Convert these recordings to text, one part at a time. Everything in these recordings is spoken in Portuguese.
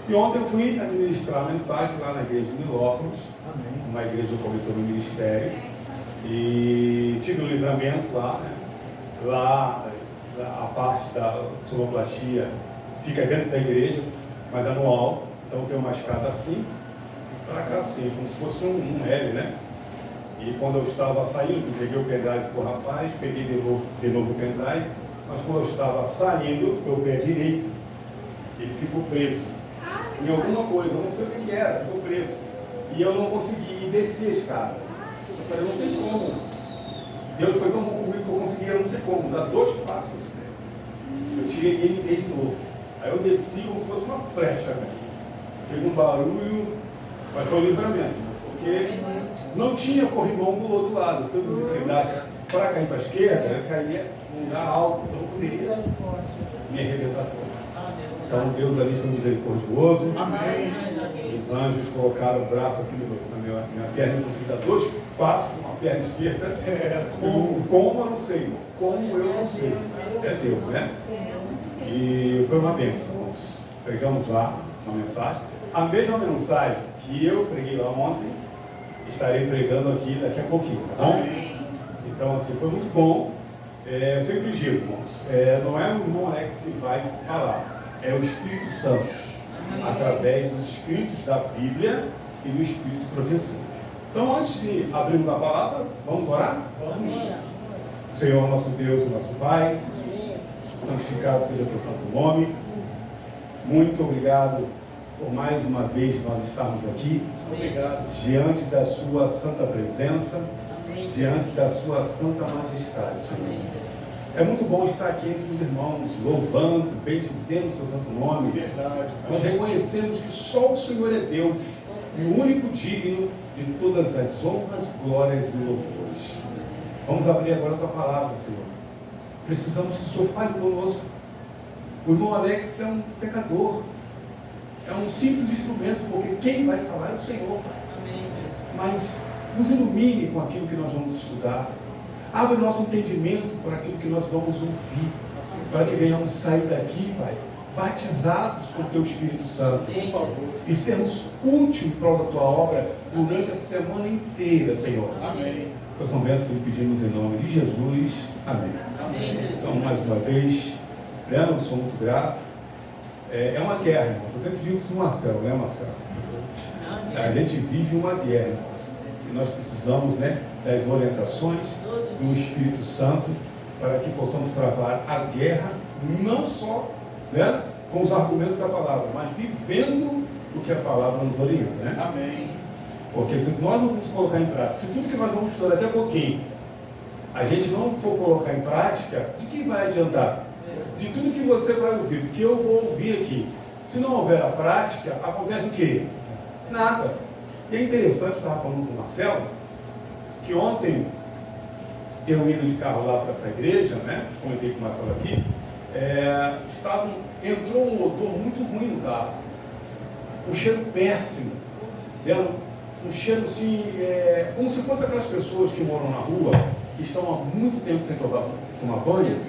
E ontem eu fui administrar a mensagem lá na igreja de Nilópolis, uma igreja que começou no ministério, e tive um livramento lá, né? Lá a parte da sonoplastia fica dentro da igreja, mas é no alto, então tem uma escada assim, para cá assim, como se fosse um L, né? E quando eu estava saindo, peguei o pendrive para o rapaz, peguei de novo o pendrive, mas quando eu estava saindo, meu pé direito, ele ficou preso em alguma coisa, eu não sei o que era, ficou preso. E eu não consegui descer a escada. Eu falei, não tem como. Deus foi tão bom comigo que eu consegui, eu não sei como, dar 2 passos. Eu tirei ele de novo. Aí eu desci como se fosse uma flecha, né? Fez um barulho, mas foi um livramento. Porque não tinha corrimão do outro lado. Se eu desequilibrasse para cair para a esquerda, eu caía num lugar alto, então eu poderia me arrebentar todo. Então Deus ali foi misericordioso. Amém. Os anjos colocaram o braço aqui na minha perna, eu consegui dar 2 passos com a perna esquerda. Como eu não sei, como eu não sei. É Deus, né? E foi uma bênção, irmãos. Pregamos lá uma mensagem. A mesma mensagem que eu preguei lá ontem, estarei pregando aqui daqui a pouquinho, tá bom? Então, assim, foi muito bom. Eu sempre digo, irmãos, não é o irmão Alex que vai falar. É o Espírito Santo, através dos escritos da Bíblia e do Espírito de profecia. Então, antes de abrirmos a palavra, vamos orar? Vamos. Senhor, nosso Deus e nosso Pai, santificado seja o teu santo nome. Muito obrigado por mais uma vez nós estarmos aqui, diante da sua santa presença, diante da sua santa majestade, Senhor. É muito bom estar aqui entre os irmãos, louvando, bendizendo o seu santo nome. Verdade. Nós reconhecemos que só o Senhor é Deus, e o único digno de todas as honras, glórias e louvores. Vamos abrir agora a tua palavra, Senhor. Precisamos que o Senhor fale conosco. O irmão Alex é um pecador, é um simples instrumento, porque quem vai falar é o Senhor. Mas nos ilumine com aquilo que nós vamos estudar. Abre o nosso entendimento por aquilo que nós vamos ouvir, para que venhamos sair daqui, Pai, batizados com o Teu Espírito Santo, e sermos úteis em prol da Tua obra durante a semana inteira, Senhor. Amém. Então são bênçãos que lhe pedimos em nome de Jesus. Amém. Amém. Então, mais uma vez, eu sou muito grato. É uma guerra, irmãos. Eu sempre digo isso no Marcelo, né, Marcelo? A gente vive uma guerra, irmãos. E nós precisamos, né, das orientações do Espírito Santo para que possamos travar a guerra, não só, né, com os argumentos da palavra, mas vivendo o que a palavra nos orienta, né? Amém. Porque se nós não vamos colocar em prática, se tudo que nós vamos estudar daqui a pouquinho, a gente não for colocar em prática, de que vai adiantar? De tudo que você vai ouvir, do que eu vou ouvir aqui. Se não houver a prática, acontece o quê? Nada. E é interessante, eu estava falando com o Marcelo, que ontem, eu indo de carro lá para essa igreja, né? Comentei com o Marcelo aqui, entrou um odor muito ruim no carro. Um cheiro péssimo. Um cheiro assim, como se fosse aquelas pessoas que moram na rua, que estão há muito tempo sem tomar banho,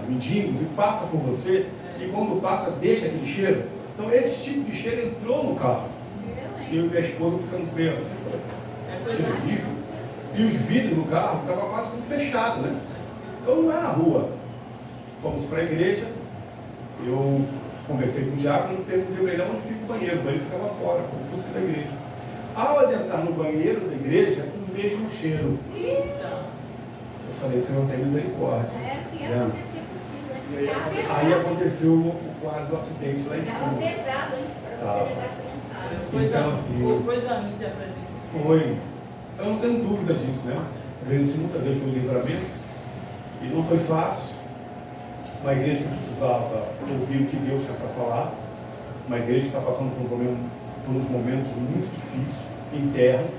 mendigos, e passa por você, e quando passa, deixa aquele cheiro. Então, esse tipo de cheiro entrou no carro. E eu e minha esposa ficamos bem assim, falei, cheiro horrível. E os vidros do carro estavam quase tudo fechado, né? Então não é na rua. Fomos para a igreja, eu conversei com o diácono e perguntei para ele onde fica o banheiro. O banheiro ficava fora, como se fosse da igreja. Ao adentrar no banheiro da igreja, o mesmo cheiro. Eu falei, Senhor, tem misericórdia. Aí aconteceu quase o acidente lá em cima. Estava pesado, hein? Para você levar essa mensagem. Então, assim, foi. Então, não tenho dúvida disso, né? Agradeci muita vez pelo livramento. E não foi fácil. Uma igreja que precisava ouvir o que Deus tinha para falar. Uma igreja que está passando por uns momentos muito difíceis, internos,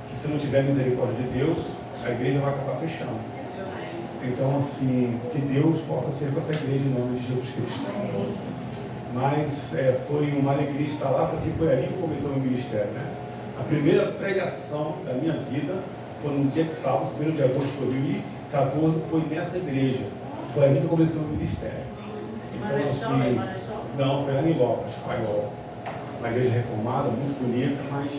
que se não tiver misericórdia de Deus, a igreja vai acabar fechando. Então, assim, que Deus possa ser com essa igreja em nome de Jesus Cristo. Mas foi uma alegria estar lá, porque foi ali que começou o meu ministério, né? A primeira pregação da minha vida foi no dia de sábado, 1º de agosto de 2014, foi nessa igreja. Foi ali que começou o meu ministério. Então, assim, Não, foi lá em Lopes, Paiol. Uma igreja reformada, muito bonita, mas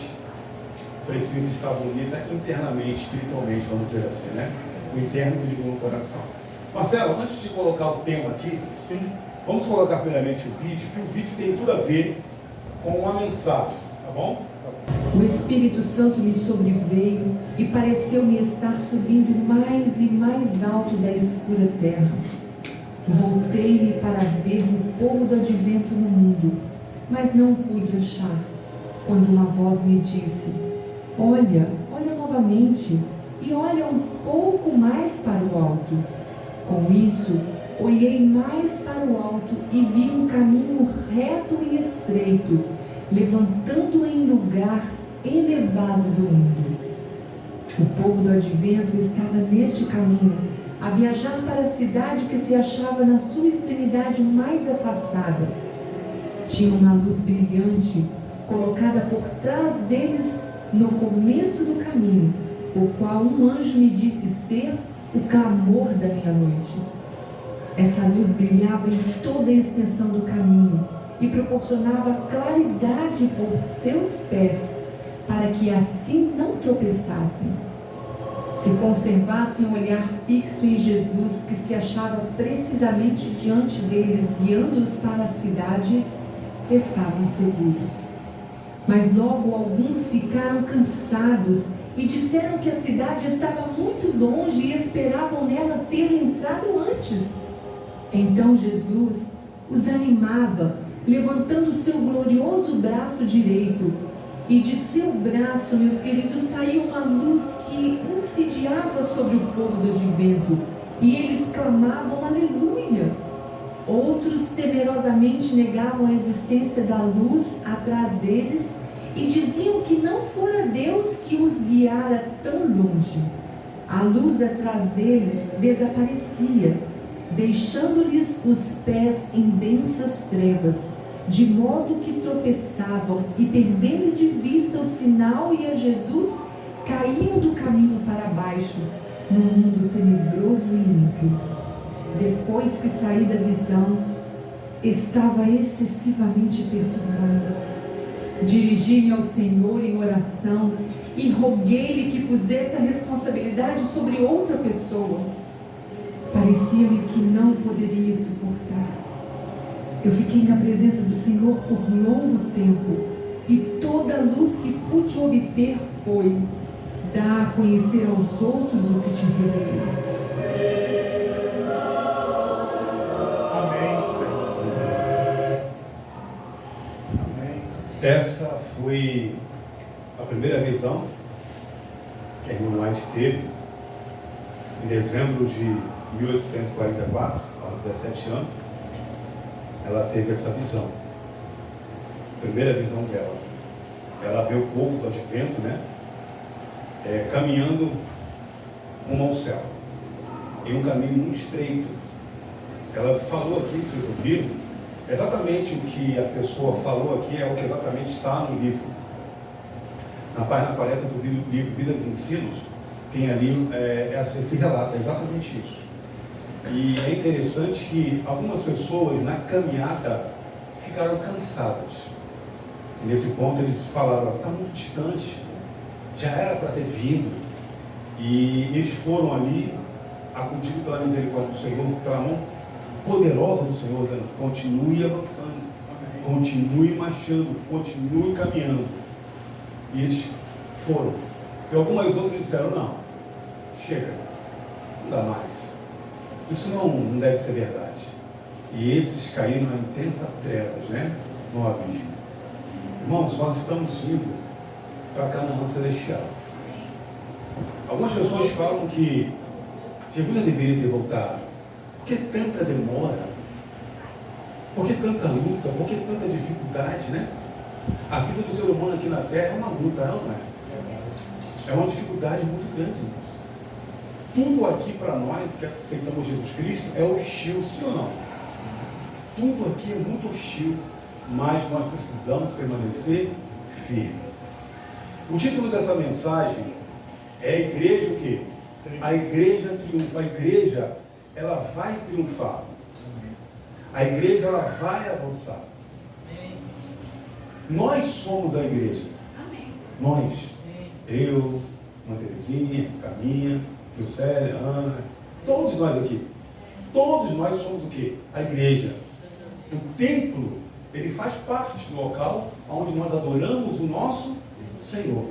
precisa estar bonita internamente, espiritualmente, vamos dizer assim, né? O interno que digo no coração. Marcelo, antes de colocar o tema aqui, sim, vamos colocar primeiramente o vídeo, que o vídeo tem tudo a ver com a mensagem, tá bom? O Espírito Santo me sobreveio e pareceu-me estar subindo mais e mais alto da escura terra. Voltei-me para ver o povo do advento no mundo, mas não o pude achar, quando uma voz me disse: olha novamente, e olha um pouco mais para o alto. Com isso, olhei mais para o alto e vi um caminho reto e estreito, levantando em lugar elevado do mundo. O povo do advento estava neste caminho, a viajar para a cidade que se achava na sua extremidade mais afastada. Tinha uma luz brilhante colocada por trás deles no começo do caminho, o qual um anjo me disse ser o clamor da meia-noite. Essa luz brilhava em toda a extensão do caminho e proporcionava claridade por seus pés, para que assim não tropeçassem. Se conservassem o olhar fixo em Jesus, que se achava precisamente diante deles, guiando-os para a cidade, estavam seguros. Mas logo alguns ficaram cansados e disseram que a cidade estava muito longe e esperavam nela ter entrado antes. Então Jesus os animava, levantando seu glorioso braço direito, e de seu braço, meus queridos, saiu uma luz que incendiava sobre o povo do advento, e eles clamavam aleluia. Outros temerosamente negavam a existência da luz atrás deles e diziam que não fora Deus que os guiara tão longe. A luz atrás deles desaparecia, deixando-lhes os pés em densas trevas, de modo que tropeçavam e, perdendo de vista o sinal e a Jesus, caíam do caminho para baixo, num mundo tenebroso e ímpio. Depois que saí da visão, estava excessivamente perturbado. Dirigi-me ao Senhor em oração e roguei-lhe que pusesse a responsabilidade sobre outra pessoa. Parecia-me que não poderia suportar. Eu fiquei na presença do Senhor por longo tempo, e toda a luz que pude obter foi: dá a conhecer aos outros o que te revelei. Amém, Senhor. Amém. Essa foi a primeira visão que a irmã White teve em dezembro de 1844, aos 17 anos. Ela teve essa visão, primeira visão dela. Ela vê o povo do advento, né, caminhando rumo ao céu, em um caminho muito estreito. Ela falou aqui, vocês ouviram, exatamente o que a pessoa falou aqui é o que exatamente está no livro. Na página 40 do livro Vidas e Ensinos, tem ali esse relato, é exatamente isso. E é interessante que algumas pessoas na caminhada ficaram cansadas. E nesse ponto eles falaram: está muito distante, já era para ter vindo. E eles foram ali, acudidos pela misericórdia do Senhor, pela mão poderosa do Senhor, dizendo: continue avançando, continue marchando, continue caminhando. E eles foram. E algumas outras disseram: não, chega, não dá mais. Isso não deve ser verdade. E esses caíram na intensa trevas, né? No abismo. Irmãos, nós estamos indo para Canaã Celestial. Algumas pessoas falam que Jesus deveria ter voltado. Por que tanta demora? Por que tanta luta? Por que tanta dificuldade, né? A vida do ser humano aqui na Terra é uma luta, não é? É uma dificuldade muito grande, irmãos. Tudo aqui para nós que aceitamos Jesus Cristo é hostil, sim ou não? Tudo aqui é muito hostil, mas nós precisamos permanecer firmes. O título dessa mensagem é a igreja o quê? A igreja triunfa. A igreja, ela vai triunfar. A igreja, ela vai avançar. Nós somos a igreja. Nós. Eu, Ana Terezinha, Caminha, José, Ana, todos nós aqui. Todos nós somos o quê? A igreja. O templo, ele faz parte do local onde nós adoramos o nosso Senhor.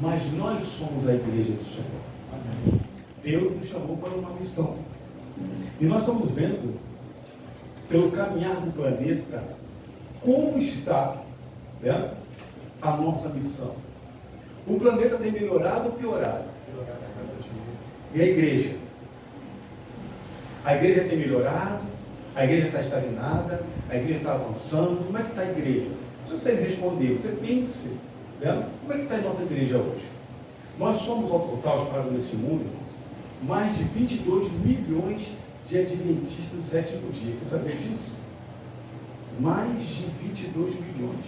Mas nós somos a igreja do Senhor. Amém. Deus nos chamou para uma missão. E nós estamos vendo, pelo caminhar do planeta, como está, né, a nossa missão. O planeta tem melhorado ou piorado? E a igreja? A igreja tem melhorado? A igreja está estagnada? A igreja está avançando? Como é que está a igreja? Se você me responder, você pense, né? Como é que está a nossa igreja hoje? Nós somos, ao total, espalhados nesse mundo, mais de 22 milhões de adventistas do sétimo dia. Você sabia disso? Mais de 22 milhões.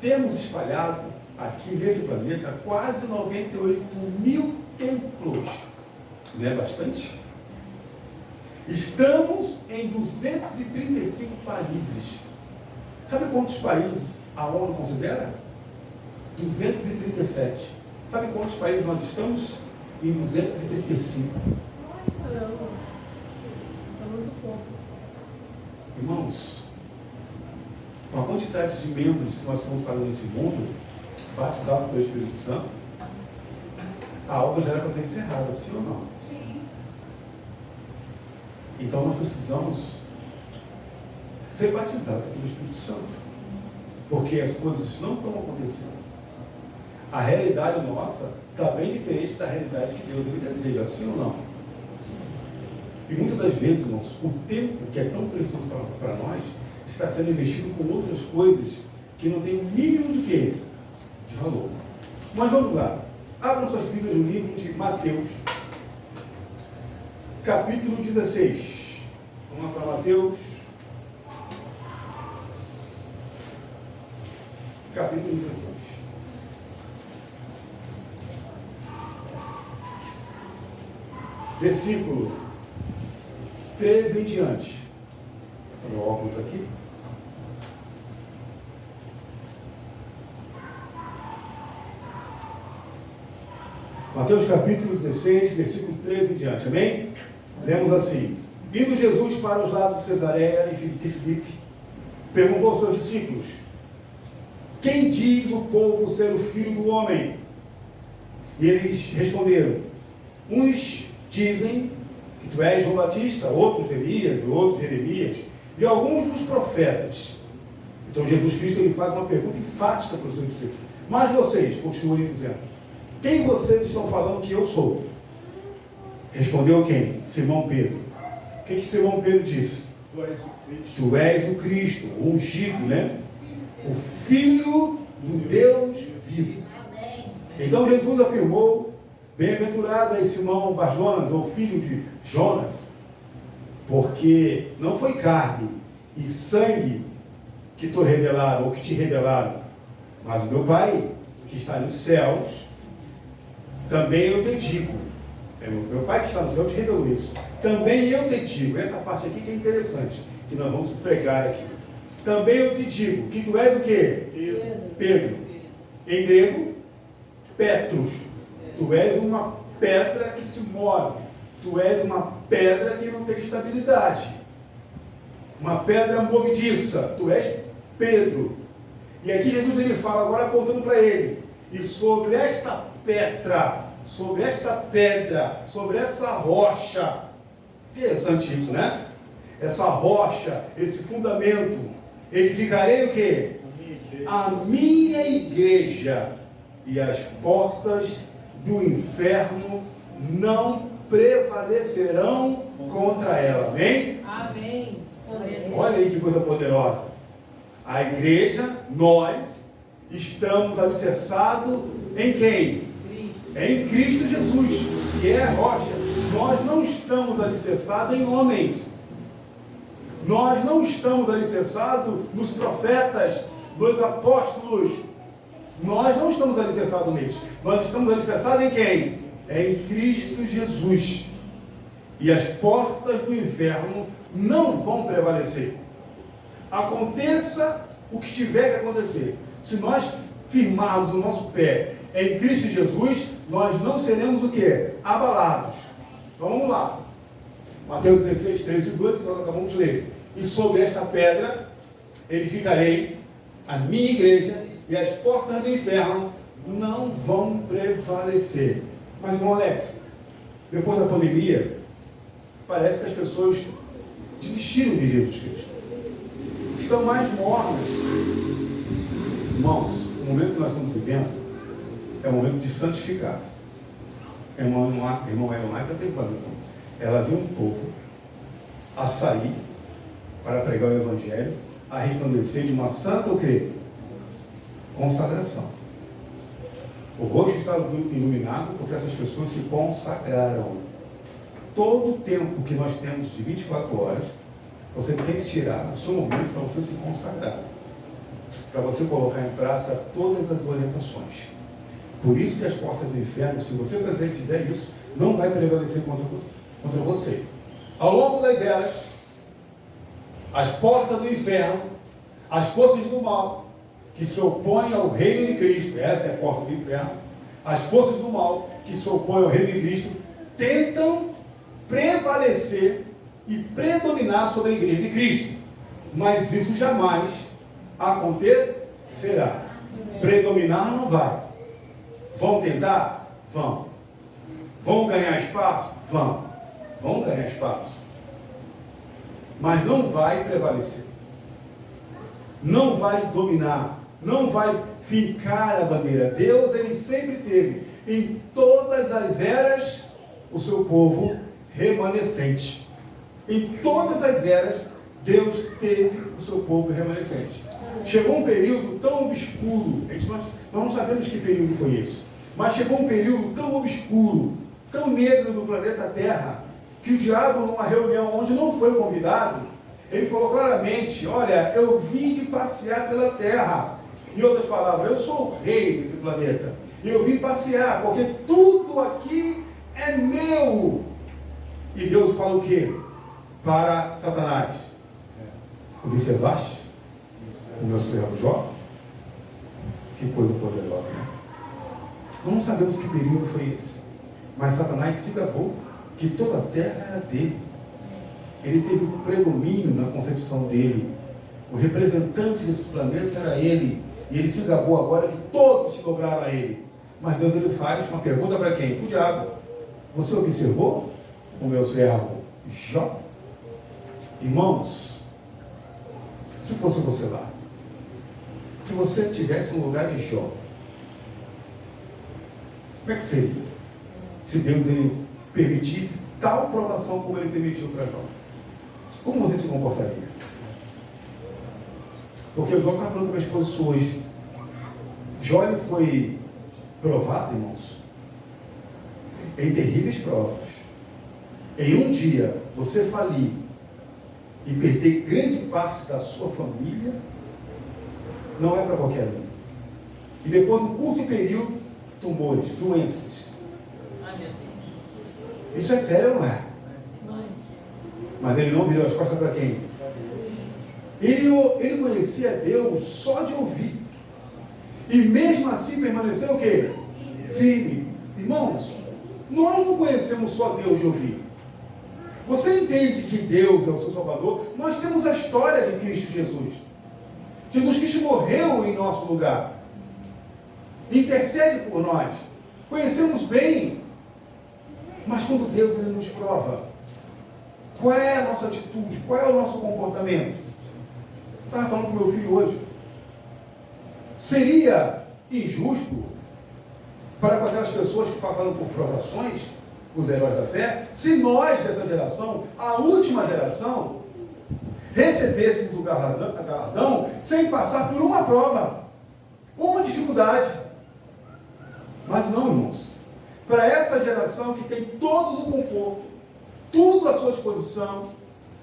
Temos espalhado aqui nesse planeta quase 98 mil templos. Não é bastante? Estamos em 235 países. Sabe quantos países a ONU considera? 237. Sabe quantos países nós estamos? Em 235. Caramba. É muito pouco. Irmãos, com a quantidade de membros que nós estamos fazendo nesse mundo, batizados pelo Espírito Santo, a obra já era para ser encerrada, sim ou não? Sim. Então nós precisamos ser batizados pelo Espírito Santo, porque as coisas não estão acontecendo. A realidade nossa está bem diferente da realidade que Deus ele deseja, sim ou não? E muitas das vezes, irmãos, o tempo que é tão precioso para nós está sendo investido com outras coisas que não tem o mínimo de quê? De valor. Mas vamos lá. Abram suas Bíblias no livro de Mateus, capítulo 16. Vamos lá para Mateus, capítulo 16. Versículo 13 em diante. Vou meu óculos aqui. Mateus capítulo 16, versículo 13 em diante. Amém? Lemos assim: indo Jesus para os lados de Cesareia e Filipe, perguntou aos seus discípulos: quem diz o povo ser o Filho do Homem? E eles responderam: uns dizem que tu és João Batista, outros Elias, outros Jeremias, e alguns dos profetas. Então Jesus Cristo ele faz uma pergunta enfática para os seus discípulos: mas vocês, continuam dizendo, quem vocês estão falando que eu sou? Respondeu quem? Simão Pedro. O que Simão Pedro disse? Tu és o Cristo. Tu és o Cristo, o ungido, né? O Filho do Deus vivo. Então Jesus afirmou: bem-aventurado é Simão Bar-Jonas, ou filho de Jonas, porque não foi carne e sangue que te revelaram, ou que te revelaram, mas o meu Pai, que está nos céus, também eu te digo. Meu Pai que está no céu te revelou isso. Também eu te digo, essa parte aqui que é interessante, que nós vamos pregar aqui. Também eu te digo, que tu és o quê? Pedro. Em grego, Petros. Tu és uma pedra que se move. Tu és uma pedra que não tem estabilidade. Uma pedra movediça. Tu és Pedro. E aqui Jesus ele fala, agora apontando para ele: e sobre esta pedra, sobre essa rocha. Interessante isso, né? Essa rocha, esse fundamento, edificarei o quê? A minha igreja, e as portas do inferno não prevalecerão contra ela. Amém? Amém. Olha aí que coisa poderosa. A igreja, nós, estamos alicerçados em quem? Em Cristo Jesus, que é a rocha. Nós não estamos alicerçados em homens. Nós não estamos alicerçados nos profetas, nos apóstolos. Nós não estamos alicerçados neles. Nós estamos alicerçados em quem? Em Cristo Jesus. E as portas do inferno não vão prevalecer. Aconteça o que tiver que acontecer. Se nós firmarmos o nosso pé em Cristo Jesus, nós não seremos o quê? Abalados. Então vamos lá. Mateus 16, 13 e 18, que nós acabamos de ler. E sobre esta pedra edificarei a minha igreja, e as portas do inferno não vão prevalecer. Mas, irmão Alex, depois da pandemia, parece que as pessoas desistiram de Jesus Cristo. Estão mais mornas. Irmãos, o momento que nós estamos vivendo é um momento de santificar. Irmão Ellen já teve uma visão. Ela viu um povo a sair para pregar o Evangelho, a resplandecer de uma santa o quê? Consagração. O rosto estava iluminado porque essas pessoas se consagraram. Todo o tempo que nós temos de 24 horas, você tem que tirar o seu momento para você se consagrar, para você colocar em prática todas as orientações. Por isso que as portas do inferno, se você fizer isso, não vai prevalecer contra você. Ao longo das eras, as portas do inferno, as forças do mal, que se opõem ao reino de Cristo, essa é a porta do inferno, as forças do mal, que se opõem ao reino de Cristo, tentam prevalecer e predominar sobre a igreja de Cristo. Mas isso jamais acontecerá. Predominar não vai. Vão tentar? Vão. Vão ganhar espaço? Vão. Vão ganhar espaço. Mas não vai prevalecer. Não vai dominar. Não vai fincar a bandeira. Deus, ele sempre teve, em todas as eras, o seu povo remanescente. Em todas as eras, Deus teve o seu povo remanescente. Chegou um período tão obscuro, nós não sabemos que período foi esse, mas chegou um período tão obscuro, tão negro do planeta Terra, que o diabo, numa reunião onde não foi convidado, ele falou claramente: olha, eu vim de passear pela Terra. Em outras palavras, eu sou o rei desse planeta. E eu vim passear, porque tudo aqui é meu. E Deus fala o quê? Para Satanás: observaste o meu servo Jó? Que coisa poderosa, né? Nós não sabemos que período foi esse, mas Satanás se gabou que toda a terra era dele. Ele teve o predomínio na concepção dele. O representante desse planeta era ele. E ele se gabou agora que todos se dobraram a ele. Mas Deus, ele faz uma pergunta para quem? Para o diabo: você observou o meu servo Jó? Irmãos, se fosse você lá, se você tivesse no lugar de Jó, como é que seria? Se Deus, ele permitisse tal provação como ele permitiu para Jó, como você se comportaria? Porque o Jó estava falando com a minha esposa isso hoje. Jó, ele foi provado, irmãos, em terríveis provas. Em um dia, você falir e perder grande parte da sua família, não é para qualquer um. E depois, no curto período, tumores, doenças. Isso é sério ou não é? Mas ele não virou as costas para quem? Ele conhecia Deus só de ouvir. E mesmo assim permaneceu o quê? Firme. Irmãos, nós não conhecemos só Deus de ouvir. Você entende que Deus é o seu Salvador? Nós temos a história de Cristo Jesus. Jesus Cristo morreu em nosso lugar. Intercede por nós. Conhecemos bem. Mas quando Deus, ele nos prova, qual é a nossa atitude? Qual é o nosso comportamento? Estava falando com meu filho hoje. Seria injusto para com aquelas pessoas que passaram por provações, os heróis da fé, se nós dessa geração, a última geração, recebêssemos o galardão sem passar por uma prova, uma dificuldade. Mas não, irmãos. Para essa geração que tem todo o conforto, tudo à sua disposição,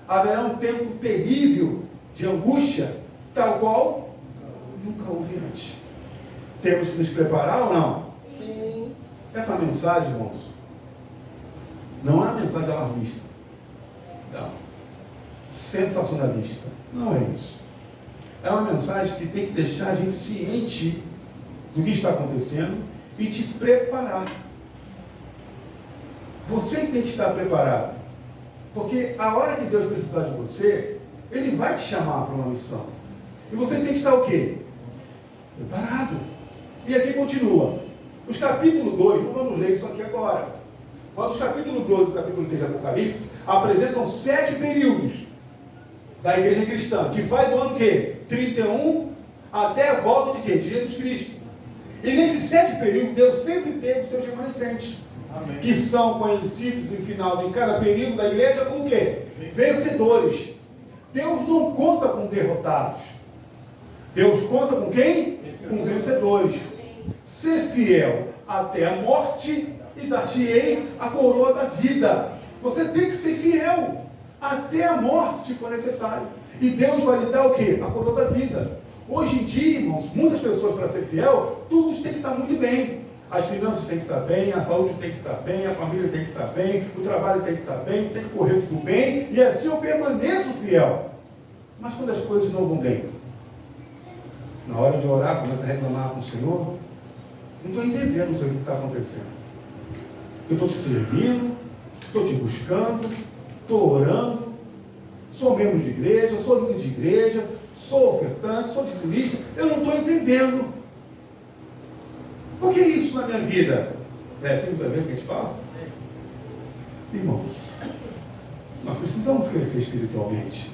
haverá um tempo terrível de angústia, tal qual nunca houve antes. Temos que nos preparar ou não? Sim. Essa mensagem, irmãos, não é uma mensagem alarmista, não, sensacionalista, não é isso. é uma mensagem que tem que deixar a gente ciente do que está acontecendo e te preparar. Você tem que estar preparado. Porque a hora que Deus precisar de você, Ele vai te chamar para uma missão. E você tem que estar o quê? Preparado. E aqui continua. Os capítulos 2, não vamos ler isso aqui agora. Mas os capítulos 2 e o capítulo 3 de Apocalipse apresentam 7 períodos da igreja cristã, que vai do ano quê? 31 até a volta de quê? De Jesus Cristo. E nesses 7 períodos, Deus sempre teve os seus remanescentes. Amém. Que são conhecidos no final de cada período da igreja como o quê? Vencedores. Deus não conta com derrotados. Deus conta com quem? Com vencedores. Ser fiel até a morte e dar-te-ei a coroa da vida. Você tem que ser fiel até a morte, se for necessário. E Deus vai lhe dar o quê? A coroa da vida. Hoje em dia, irmãos, muitas pessoas, para ser fiel, tudo tem que estar muito bem. As finanças têm que estar bem, a saúde tem que estar bem, a família tem que estar bem, o trabalho tem que estar bem, tem que correr tudo bem, e assim eu permaneço fiel. Mas quando as coisas não vão bem, na hora de orar, começa a reclamar com o Senhor, não estou entendendo o que está acontecendo. Eu estou te servindo, estou te buscando, estou orando, sou membro de igreja, sou líder de igreja, sou ofertante, sou dizimista, eu não estou entendendo. Por que isso na minha vida? É assim muitas vezes que a gente fala? Irmãos, nós precisamos crescer espiritualmente.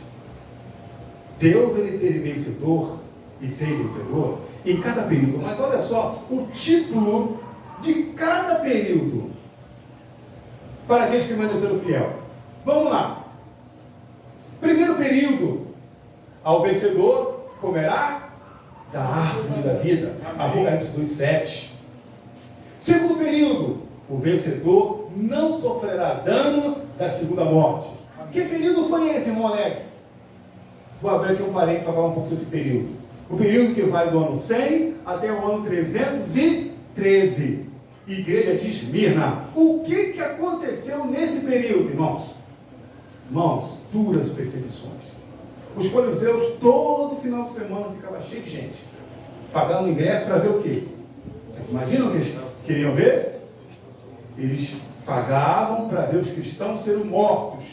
Deus, Ele teve vencedor e tem vencedor em cada período. Mas olha só, o título de cada período para aqueles que permaneceram fiel. Vamos lá. Primeiro período, ao vencedor comerá da árvore da vida. Apocalipse 2:7. Segundo período, o vencedor não sofrerá dano da segunda morte. Que período foi esse, irmão Alex? Vou abrir aqui um parênteses para falar um pouco desse período. O período que vai do ano 100 até o ano 313. Igreja de Esmirna. O que aconteceu nesse período, irmãos? Irmãos, duras perseguições. Os coliseus, todo final de semana, ficava cheio de gente. Pagando ingresso para ver o quê? Vocês imaginam o que eles queriam ver? Eles pagavam para ver os cristãos serem mortos.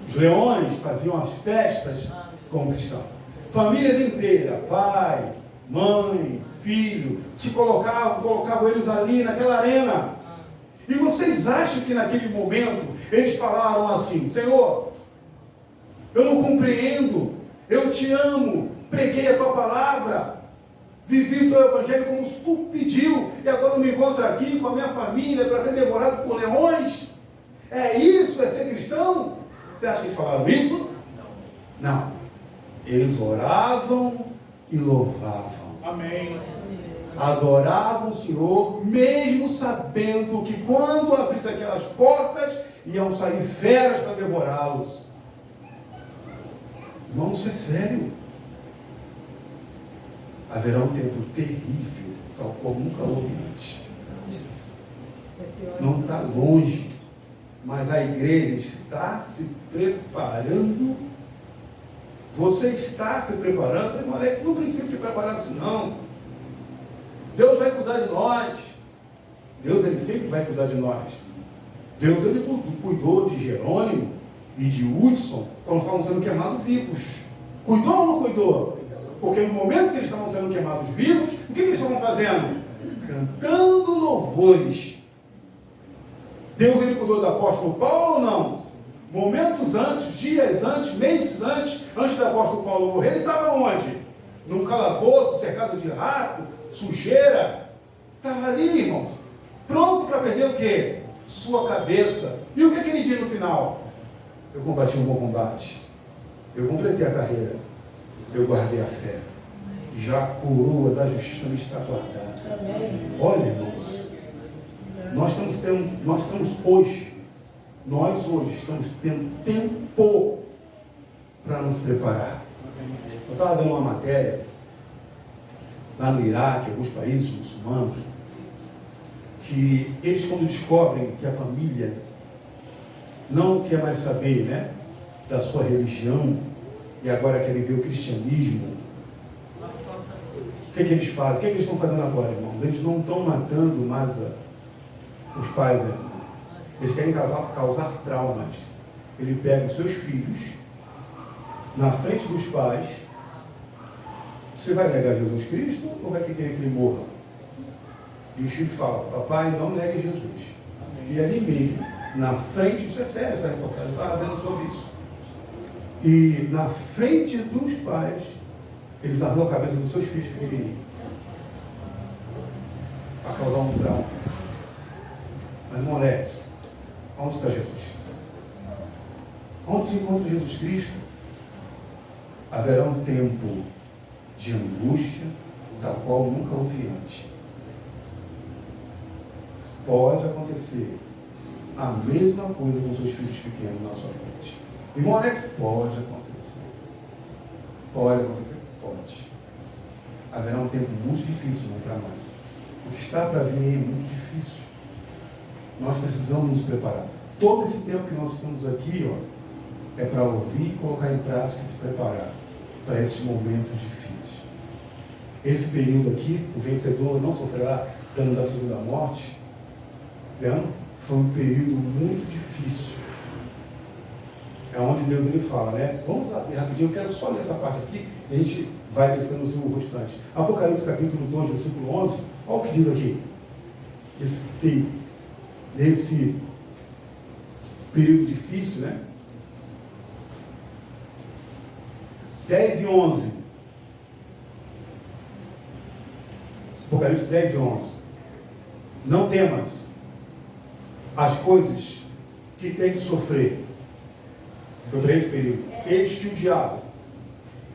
Os leões faziam as festas como cristãos. Famílias inteiras, pai, mãe, filho, se colocavam eles ali naquela arena. E vocês acham que naquele momento eles falaram assim: Senhor, eu não compreendo, eu te amo, preguei a tua palavra, vivi o teu evangelho como tu pediu, e agora eu me encontro aqui com a minha família para ser devorado por leões? É isso? É ser cristão? Você acha que eles falaram isso? Não. Eles oravam e louvavam. Amém. Adoravam o Senhor, mesmo sabendo que quando abrisse aquelas portas, iam sair feras para devorá-los. Irmãos, isso é sério. Haverá um tempo terrível, tal qual nunca houve antes. Não está longe, mas a igreja está se preparando. Você está se preparando? Irmão Alex, não precisa se preparar assim, não. Deus vai cuidar de nós. Deus, Ele sempre vai cuidar de nós. Deus, Ele cuidou de Jerônimo e de Hudson quando estavam sendo queimados vivos. Cuidou ou não cuidou? Porque no momento que eles estavam sendo queimados vivos, o que eles estavam fazendo? Cantando louvores. Deus, Ele cuidou do apóstolo Paulo ou não? Momentos antes, dias antes, meses antes do apóstolo Paulo morrer, ele estava onde? Num calabouço, cercado de rato, sujeira. Estava ali, irmãos, pronto para perder o quê? Sua cabeça. E o que ele diz no final? Eu combati um bom combate, eu completei a carreira, eu guardei a fé, já a coroa da justiça me está guardada. Olha, irmãos, nós hoje estamos tendo tempo para nos preparar. Eu estava dando uma matéria lá no Iraque, alguns países muçulmanos, que eles, quando descobrem que a família não quer mais saber, né, da sua religião e agora querem ver o cristianismo. O que eles fazem? O que eles estão fazendo agora, irmãos? Eles não estão matando mais os pais, né? Eles querem causar traumas. Ele pega os seus filhos na frente dos pais. Você vai negar Jesus Cristo ou vai querer que ele morra? E os filhos falam: papai, não negue Jesus. Amém. E ali mesmo, na frente, isso é sério, essa reportagem, eu estava vendo sobre isso. E na frente dos pais, eles arrancam a cabeça dos seus filhos pequenininhos para causar um trauma. Mas, moleques, onde está Jesus? Onde se encontra Jesus Cristo? Haverá um tempo de angústia, tal qual nunca houve antes. Pode acontecer a mesma coisa com seus filhos pequenos na sua frente. Irmão Alex, pode acontecer. Pode acontecer? Pode. Haverá um tempo muito difícil, não para nós. O que está para vir é muito difícil. Nós precisamos nos preparar. Todo esse tempo que nós estamos aqui, é para ouvir e colocar em prática e se preparar para esses momentos difíceis. Esse período aqui, o vencedor não sofrerá dano da segunda morte. Vendo? Foi um período muito difícil. É onde Deus ele fala, né? Vamos lá, rapidinho, eu quero só ler essa parte aqui e a gente vai descendo o restante. Apocalipse capítulo 2, versículo 11, olha o que diz aqui. Nesse período difícil, né? 10 e 11. Apocalipse 10 e 11. Não temas as coisas que tem de sofrer sobre esse período. Eis que o diabo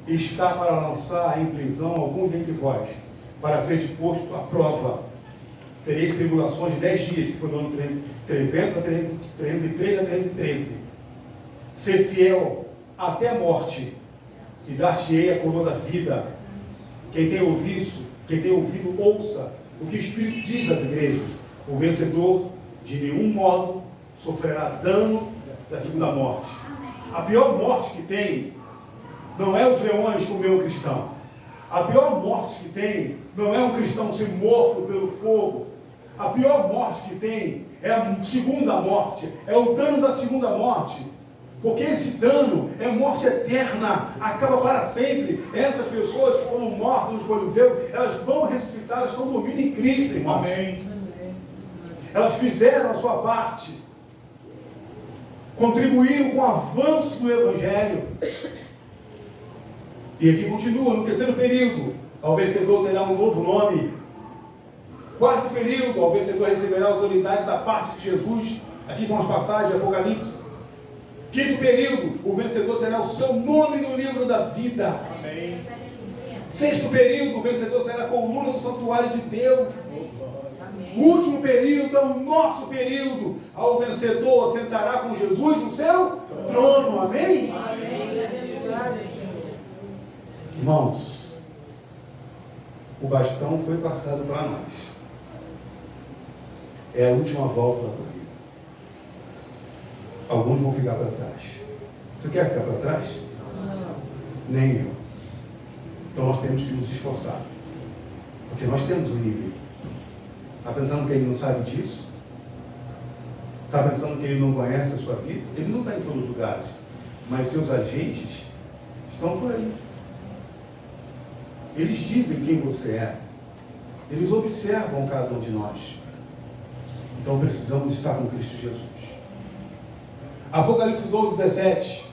está para lançar em prisão alguns dentre vós, para ser posto à prova. Tereis tribulações de 10 dias, que foi no ano 300 a 303 a 313. Ser fiel até a morte, e dar-te-ei a coroa da vida. Quem tem ouvido, ouça o que o Espírito diz às igrejas. O vencedor de nenhum modo sofrerá dano da segunda morte. A pior morte que tem não é os leões comer um cristão. A pior morte que tem não é um cristão ser morto pelo fogo. A pior morte que tem é a segunda morte, é o dano da segunda morte. Porque esse dano é morte eterna, acaba para sempre. Essas pessoas que foram mortas nos coliseus, elas vão ressuscitar, elas estão dormindo em Cristo, irmãos. Amém. Elas fizeram a sua parte, contribuíram com o avanço do Evangelho. E aqui continua, no terceiro período, ao vencedor terá um novo nome. Quarto período, ao vencedor receberá a autoridade da parte de Jesus. Aqui são as passagens de Apocalipse. Quinto período, o vencedor terá o seu nome no livro da vida. Amém. Sexto período, o vencedor será a coluna do santuário de Deus. Amém. O último período é o nosso período. Ao vencedor sentará com Jesus no seu trono. Amém? Amém. Irmãos, o bastão foi passado para nós. É a última volta da corrida. Alguns vão ficar para trás. Você quer ficar para trás? Não. Nem eu. Então nós temos que nos esforçar. Porque nós temos um nível. Está pensando que ele não sabe disso? Está pensando que ele não conhece a sua vida? Ele não está em todos os lugares. Mas seus agentes estão por aí. Eles dizem quem você é. Eles observam cada um de nós. Então precisamos estar com Cristo Jesus. Apocalipse 12, 17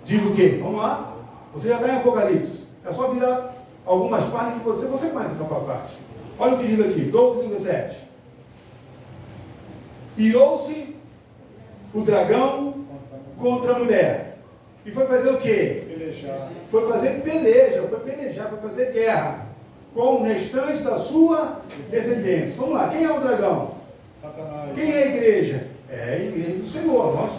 diz o quê? Vamos lá? Você já está em Apocalipse. É só virar algumas páginas que você conhece essa passagem. Olha o que diz aqui, 12, 17. Irou-se o dragão contra a mulher. E foi fazer o quê? Pelejar. Foi fazer peleja, foi pelejar, foi fazer guerra com o restante da sua descendência. Vamos lá, quem é o dragão? Satanás. Quem é a igreja? É a igreja do Senhor. Nós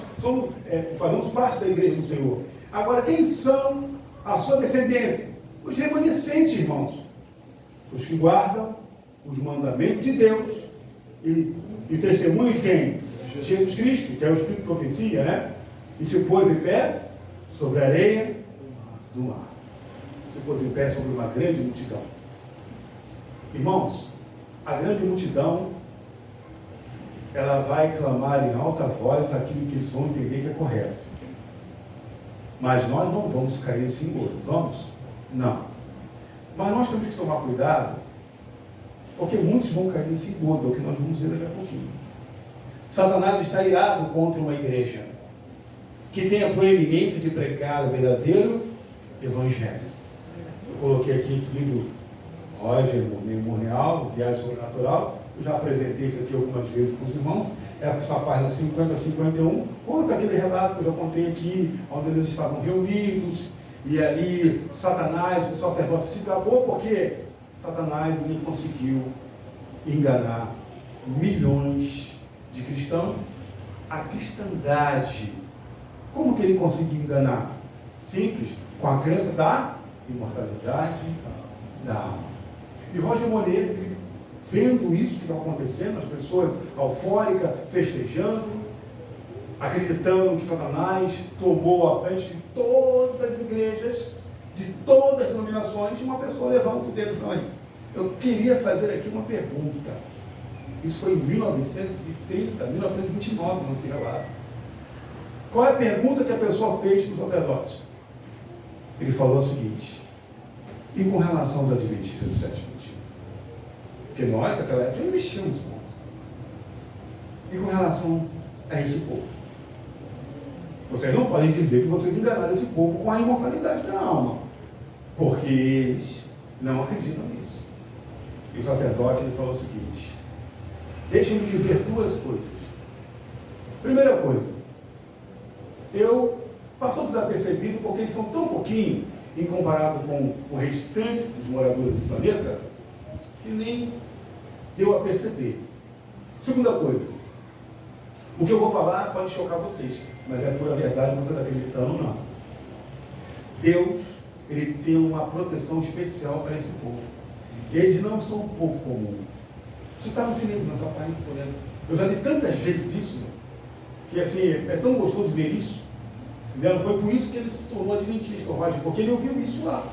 fazemos parte da igreja do Senhor. Agora, quem são a sua descendência? Os remanescentes, irmãos. Os que guardam os mandamentos de Deus e testemunho de quem? Jesus Cristo, que é o Espírito de profecia, né? E se pôs em pé sobre a areia do mar. Se pôs em pé sobre uma grande multidão. Irmãos, a grande multidão, ela vai clamar em alta voz aquilo que eles vão entender que é correto. Mas nós não vamos cair nesse engodo. Vamos? Não. Mas nós temos que tomar cuidado, porque muitos vão cair nesse engodo, é o que nós vamos ver daqui a pouquinho. Satanás está irado contra uma igreja que tem a proeminência de pregar o verdadeiro evangelho. Eu coloquei aqui esse livro, Roger Memorial, Diário Sobrenatural. Eu já apresentei isso aqui algumas vezes para os irmãos. É essa página 50 a 51, conta aquele relato que eu já contei aqui, onde eles estavam reunidos, e ali Satanás, o sacerdote, se gabou, porque Satanás ele conseguiu enganar milhões de cristãos. A cristandade, como que ele conseguiu enganar? Simples, com a crença da imortalidade da alma. E Roger Monet, vendo isso que está acontecendo, as pessoas eufóricas, festejando, acreditando que Satanás tomou a frente de todas as igrejas, de todas as denominações, e uma pessoa levanta o dedo e fala: eu queria fazer aqui uma pergunta. Isso foi em 1930, 1929, não se relato. Qual é a pergunta que a pessoa fez para o sacerdote? Ele falou o seguinte: e com relação aos adventistas do sétimo dia? Porque nós, naquela época, não existíamos, irmãos. E com relação a esse povo? Vocês não podem dizer que vocês enganaram esse povo com a imortalidade da alma, porque eles não acreditam nisso. E o sacerdote ele falou o seguinte: deixem-me dizer duas coisas. Primeira coisa, passou desapercebido porque eles são tão pouquinho em comparado com o restante dos moradores desse planeta, que nem deu a perceber. Segunda coisa, o que eu vou falar pode chocar vocês, mas é pura verdade, você está acreditando ou não. Deus, ele tem uma proteção especial para esse povo. Eles não são um povo comum. Isso está no cinema, nessa página, por exemplo. Eu já li tantas vezes isso, que assim, é tão gostoso ver isso. Entendeu? Foi por isso que ele se tornou adventista, o Roger, porque ele ouviu isso lá.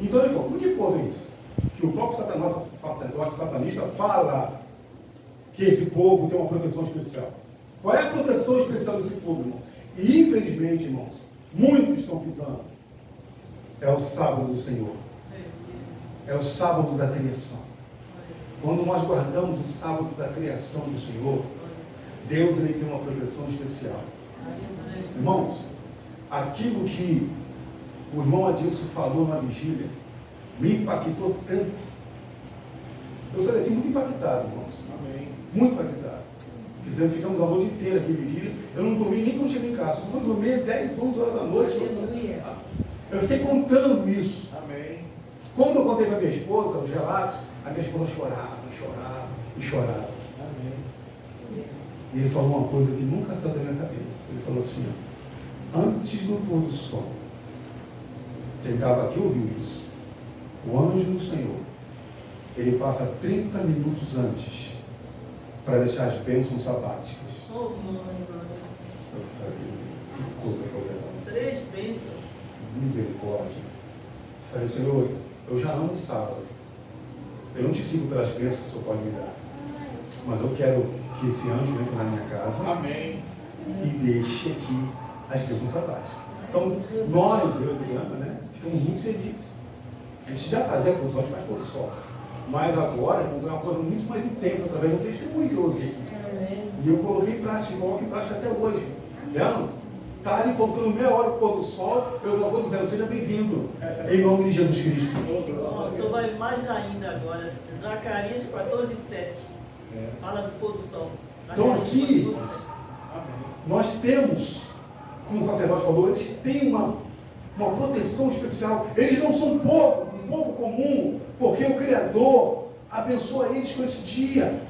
Então ele falou: como que povo é isso? Que o próprio Satanás, sacerdote satanista, fala que esse povo tem uma proteção especial. Qual é a proteção especial desse povo, irmãos? E infelizmente, irmãos, muitos estão pisando. É o sábado do Senhor. É o sábado da criação. Quando nós guardamos o sábado da criação do Senhor, Deus ele tem uma proteção especial. Irmãos, aquilo que o irmão Adilson falou na vigília me impactou tanto. Eu saí daqui muito impactado, irmãos. Amém. Muito impactado. Ficamos a noite inteira aqui em vigília. Eu não dormi nem quando cheguei em casa. Eu só dormi 10, 11 horas da noite. Eu fiquei contando isso. Amém. Quando eu contei para minha esposa os relatos, a minha esposa chorava e chorava. Amém. E ele falou uma coisa que nunca saiu da minha cabeça. Ele falou assim: antes do pôr do sol, quem estava aqui ouviu isso. O anjo do Senhor, ele passa 30 minutos antes para deixar as bênçãos sabáticas. Oh, mãe. Eu falei: que coisa poderosa. 3 bênçãos. Misericórdia. Eu falei: Senhor, eu já amo o sábado. Eu não te sigo pelas bênçãos que o Senhor pode me dar. Mas eu quero que esse anjo entre na minha casa. Amém. E deixe aqui as bênçãos sabáticas. Então, nós, eu e a Adriana, né, ficamos muito felizes. A gente já fazia por sol, a gente faz por sol. Mas agora, vamos ver uma coisa muito mais intensa através do testemunho que eu ouvi. E eu coloquei em prática, coloco em prática até hoje. Vendo? Está ali faltando meia hora para o pôr do sol, eu já vou dizendo: seja bem-vindo, em nome de Jesus Cristo. O senhor vai mais ainda agora. Zacarias 14:7. Fala do pôr do sol. Então aqui, nós temos, como o sacerdote falou, eles têm uma proteção especial. Eles não são um povo comum, porque o Criador abençoa eles com esse dia.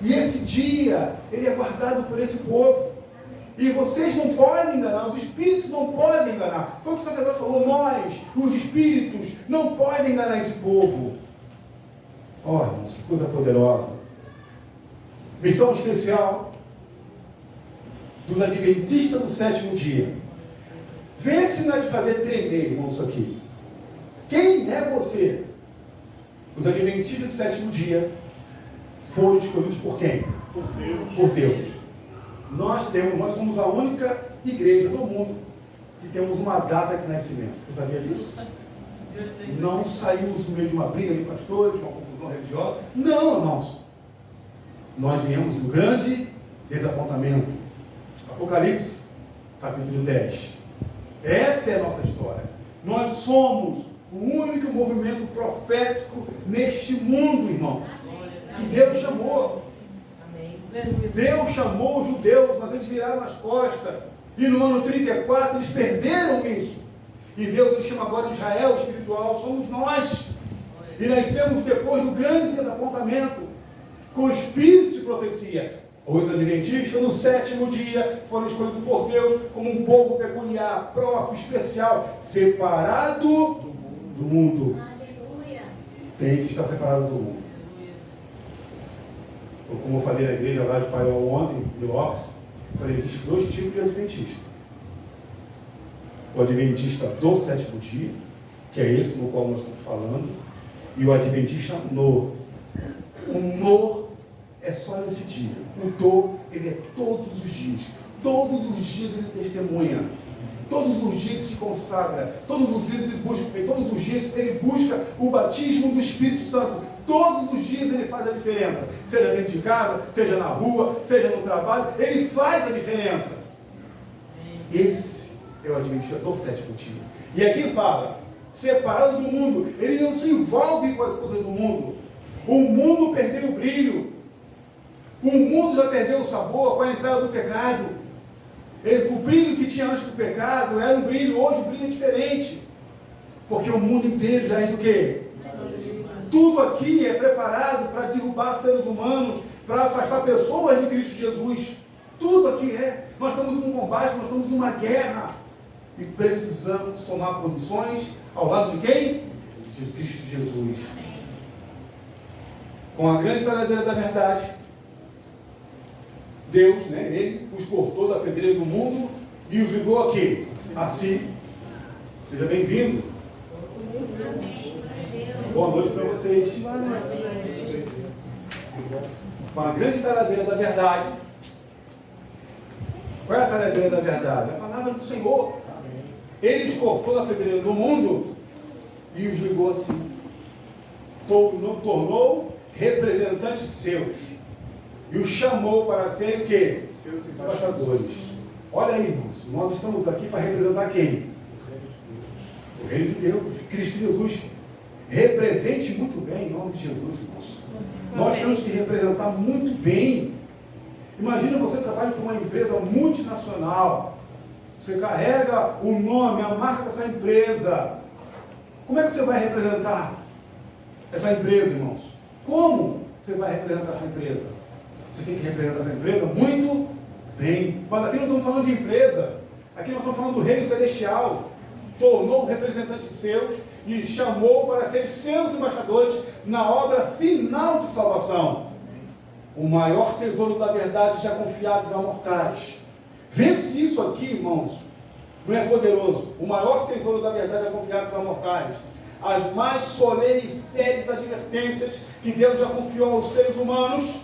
E esse dia, ele é guardado por esse povo. E vocês não podem enganar, os espíritos não podem enganar. Foi o que o sacerdote falou: nós, os espíritos, não podem enganar esse povo. Olha, que coisa poderosa. Missão especial dos adventistas do sétimo dia: Vê se não é de fazer tremer, irmão, isso aqui. Quem é você? Os adventistas do sétimo dia foram escolhidos por quem? Por Deus. Por Deus. Nós somos a única igreja do mundo que temos uma data de nascimento. Você sabia disso? Não saímos no meio de uma briga de pastores, uma confusão religiosa. Não, irmãos. Nós viemos do grande desapontamento. Apocalipse, capítulo 10. Essa é a nossa história. Nós somos o único movimento profético neste mundo, irmãos, que Deus chamou. Deus chamou os judeus, mas eles viraram as costas. E no ano 34 eles perderam isso. E Deus ele chama agora Israel espiritual, somos nós. E nascemos depois do grande desapontamento, com espírito de profecia. Os adventistas, no sétimo dia, foram escolhidos por Deus como um povo peculiar, próprio, especial, separado do mundo. Tem que estar separado do mundo. Como eu falei na igreja lá de Paiol ontem, de Lopes, eu falei, existem dois tipos de adventista. O adventista do sétimo dia, que é esse no qual nós estamos falando, e o adventista no. O no é só nesse dia. O do, ele é todos os dias. Todos os dias ele testemunha. Todos os dias ele se consagra. Todos os dias ele busca o batismo do Espírito Santo. Todos os dias ele faz a diferença. Seja dentro de casa, seja na rua, seja no trabalho, ele faz a diferença. Esse é o adventista do sétimo dia. E aqui fala, separado do mundo, ele não se envolve com as coisas do mundo. O mundo perdeu o brilho. O mundo já perdeu o sabor com a entrada do pecado. O brilho que tinha antes do pecado era um brilho, hoje o brilho é diferente. Porque o mundo inteiro já é do quê? Tudo aqui é preparado para derrubar seres humanos, para afastar pessoas de Cristo Jesus. Tudo aqui é. Nós estamos em um combate, nós estamos em uma guerra. E precisamos tomar posições ao lado de quem? De Cristo Jesus. Com a grande talhadeira da verdade, Deus, né, ele os cortou da pedreira do mundo e os ligou aqui. Assim. Seja bem-vindo. Boa noite para vocês. Com a grande talhadeira da verdade. Qual é a talhadeira da verdade? A palavra do Senhor. Ele os cortou da pedreira do mundo e os ligou assim. Tornou representantes seus. E os chamou para serem o quê? Seus embaixadores. Olha aí, irmãos. Nós estamos aqui para representar quem? O Reino de Deus, Cristo Jesus. Represente muito bem em nome de Jesus, irmãos. Nós temos que representar muito bem. Imagina você trabalha com uma empresa multinacional. Você carrega o nome, a marca dessa empresa. Como é que você vai representar essa empresa, irmãos? Como você vai representar essa empresa? Você tem que representar essa empresa muito bem. Mas aqui não estamos falando de empresa. Aqui nós estamos falando do reino celestial. Tornou representantes seus e chamou para serem seus embaixadores na obra final de salvação. O maior tesouro da verdade já confiados a mortais. Vê se isso aqui, irmãos, não é poderoso. O maior tesouro da verdade já confiados a mortais. As mais solenes e sérias advertências que Deus já confiou aos seres humanos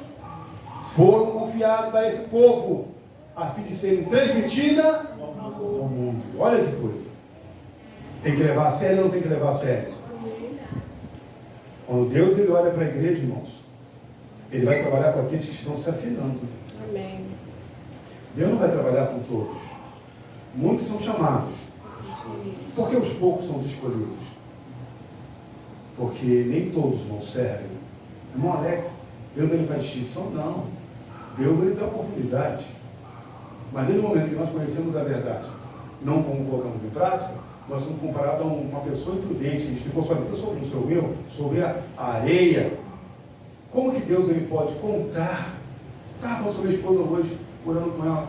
foram confiados a esse povo, a fim de serem transmitidas ao mundo. Olha que coisa. Tem que levar a sério ou não tem que levar a sério? Quando Deus ele olha para a igreja, irmãos, ele vai trabalhar com aqueles que estão se afinando. Amém. Deus não vai trabalhar com todos. Muitos são chamados. Por que os poucos são os escolhidos? Porque nem todos não servem. Irmão Alex, Deus ele faz distinção? Não. Deus ele dá oportunidade. Mas desde o momento que nós conhecemos a verdade, não como colocamos em prática, nós somos comparados a uma pessoa imprudente, que ficou sua vida sobre o seu erro, sobre a areia. Como que Deus ele pode contar? Estava falando sobre a esposa hoje, orando com ela,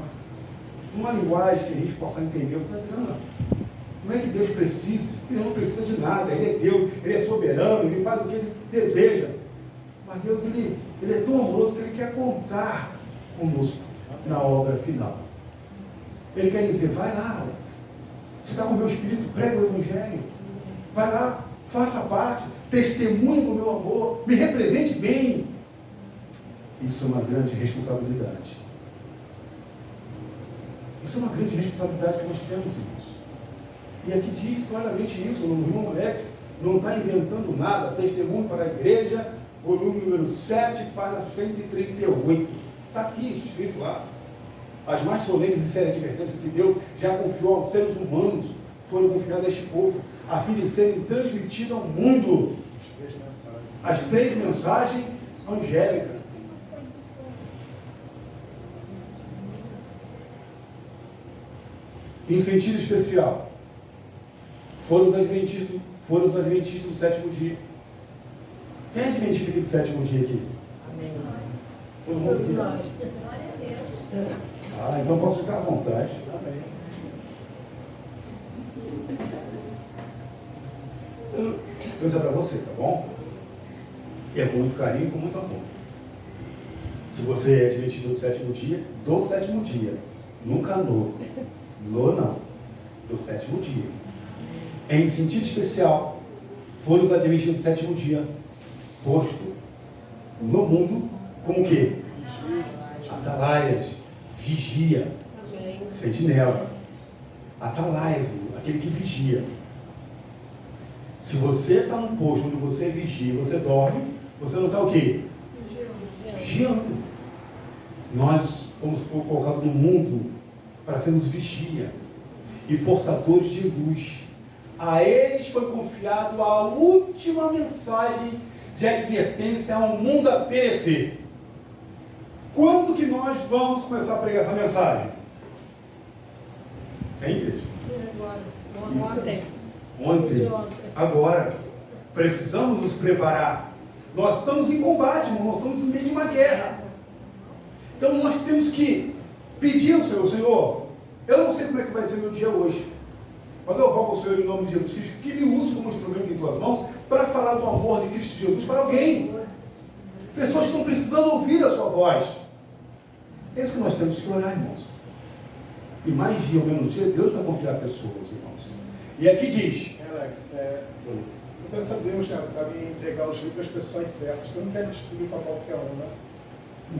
numa linguagem que a gente possa entender. Eu falei, Adriana, como é que Deus precisa? Ele não precisa de nada, Ele é Deus, Ele é soberano, Ele faz o que Ele deseja. Mas Deus, Ele é tão amoroso que Ele quer contar conosco na obra final. Ele quer dizer, vai lá, Alex. Você está com o meu espírito, prega o Evangelho. Vai lá, faça parte, testemunhe do meu amor, me represente bem. Isso é uma grande responsabilidade. Isso é uma grande responsabilidade que nós temos, irmãos. E aqui diz claramente isso, no irmão Alex, não está inventando nada. Testemunho para a igreja, volume número 7, página 138. Está aqui, isso escrito lá. As mais solenes e sérias advertências que Deus já confiou aos seres humanos foram confiadas a este povo, a fim de serem transmitidas ao mundo. As 3 mensagens angélicas. Em sentido especial, foram os adventistas do 7º dia. Quem é adventista aqui do 7º dia aqui? Amém. Todo mundo aqui? Glória a Deus. Ah, então posso ficar à vontade. Amém. Então isso é para você, tá bom? E é com muito carinho e com muito amor. Se você é adventista do 7º dia, do 7º dia. Nunca no não. Do 7º dia. Em sentido especial, foram os adventistas do 7º dia posto no mundo como o quê? Atalaias, vigia, sentinela. Atalaias, aquele que vigia. Se você está num posto onde você vigia e você dorme, você não está o quê? Vigiando. Nós fomos colocados no mundo para sermos vigia e portadores de luz. A eles foi confiado a última mensagem de advertência ao mundo a perecer. Quando que nós vamos começar a pregar essa mensagem? Hein, igreja? Ontem. Agora. Precisamos nos preparar. Nós estamos em combate, irmão. Nós estamos no meio de uma guerra. Então nós temos que pedir ao Senhor: Senhor, eu não sei como é que vai ser meu dia hoje, mas eu rogo ao Senhor, em nome de Jesus Cristo, que me use como instrumento em tuas mãos para falar do amor de Cristo Jesus para alguém. Pessoas que estão precisando ouvir a sua voz. É isso que nós temos que orar, irmãos. E mais dia ou menos dia, Deus vai confiar pessoas, irmãos. E aqui diz, Alex, eu peço a Deus, né, para me entregar os livros às pessoas certas, que eu não quero distribuir para qualquer um, né?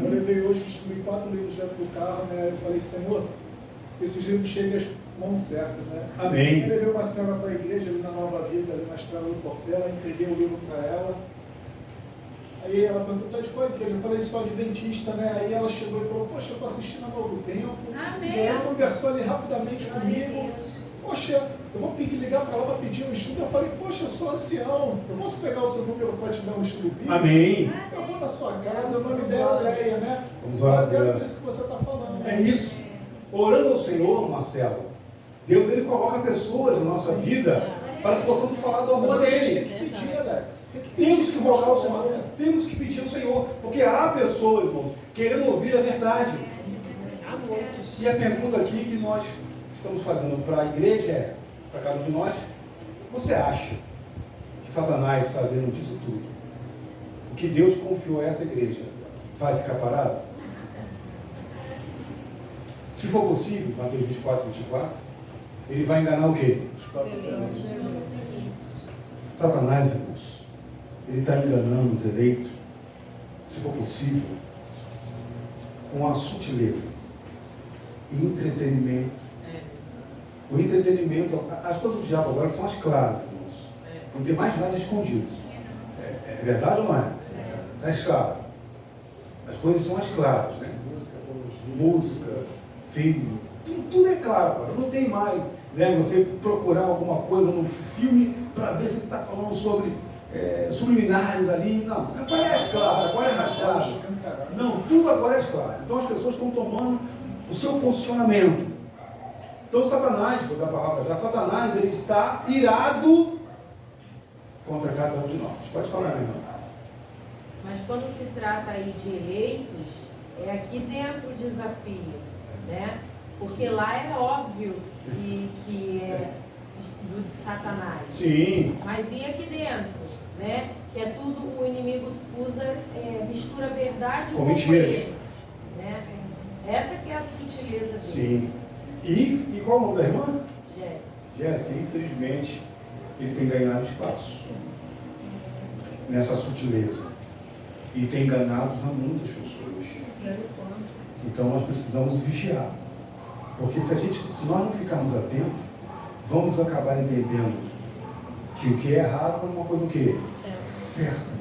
Eu levei hoje, distribuí 4 livros dentro do carro, né? Eu falei: Senhor, esses livros cheguem às mãos certas, né? Amém. Eu levei uma senhora para a igreja, ali na Nova Vida, ali na estrada do Portela, entreguei o livro para ela. Aí ela perguntou: tá de qual igreja? Eu falei: sou adventista, né? Aí ela chegou e falou: poxa, eu estou assistindo a Novo Tempo. Amém. Ela conversou ali rapidamente comigo. Poxa, eu vou ligar para ela para pedir um estudo. Eu falei: poxa, eu sou ancião, eu posso pegar o seu número para te dar um estudo bíblico? amém. Eu vou na sua casa, o nome dela é Andréia, né? Vamos orar. Baseado nisso que você está falando. É isso. Orando ao Senhor, Marcelo, Deus ele coloca pessoas na nossa vida para que possamos falar do amor dele. Tem que pedir, Alex. Temos que rogar ao Senhor, temos que pedir ao Senhor, porque há pessoas, irmãos, querendo ouvir a verdade. E a pergunta aqui que nós estamos fazendo para a igreja é, para cada um de nós: você acha que Satanás, sabendo disso tudo, o que Deus confiou a essa igreja, vai ficar parado? Se for possível, Mateus 24, 24, ele vai enganar o quê? Satanás, irmãos, ele está enganando os eleitos, se for possível, com a sutileza e entretenimento. O entretenimento, as coisas do diabo agora são as claras, irmãos. Não tem mais nada escondido. É verdade ou não é? É as claras. As coisas são as claras, né? Música, filme, tudo é claro, agora. Não tem mais, né? Você procurar alguma coisa no filme para ver se está falando sobre subliminares ali. Não, agora é as claras, agora é rasgado. Não, tudo agora é as claras. Então as pessoas estão tomando o seu posicionamento. Então Satanás, vou dar a palavra já, Satanás ele está irado contra cada um de nós. Pode falar, meu irmão. Mas quando se trata aí de eleitos, é aqui dentro o desafio, né? Porque lá era óbvio que é de Satanás. Sim. Mas e aqui dentro, né? Que é tudo, o inimigo usa, mistura verdade com mentiras, erro, né? Essa que é a sutileza dele. Sim. E qual o nome da irmã? Jéssica. Jéssica, infelizmente, ele tem ganhado espaço nessa sutileza e tem enganado a muitas pessoas. Então nós precisamos vigiar, porque se nós não ficarmos atentos, vamos acabar entendendo que o que é errado é uma coisa o quê? Certa.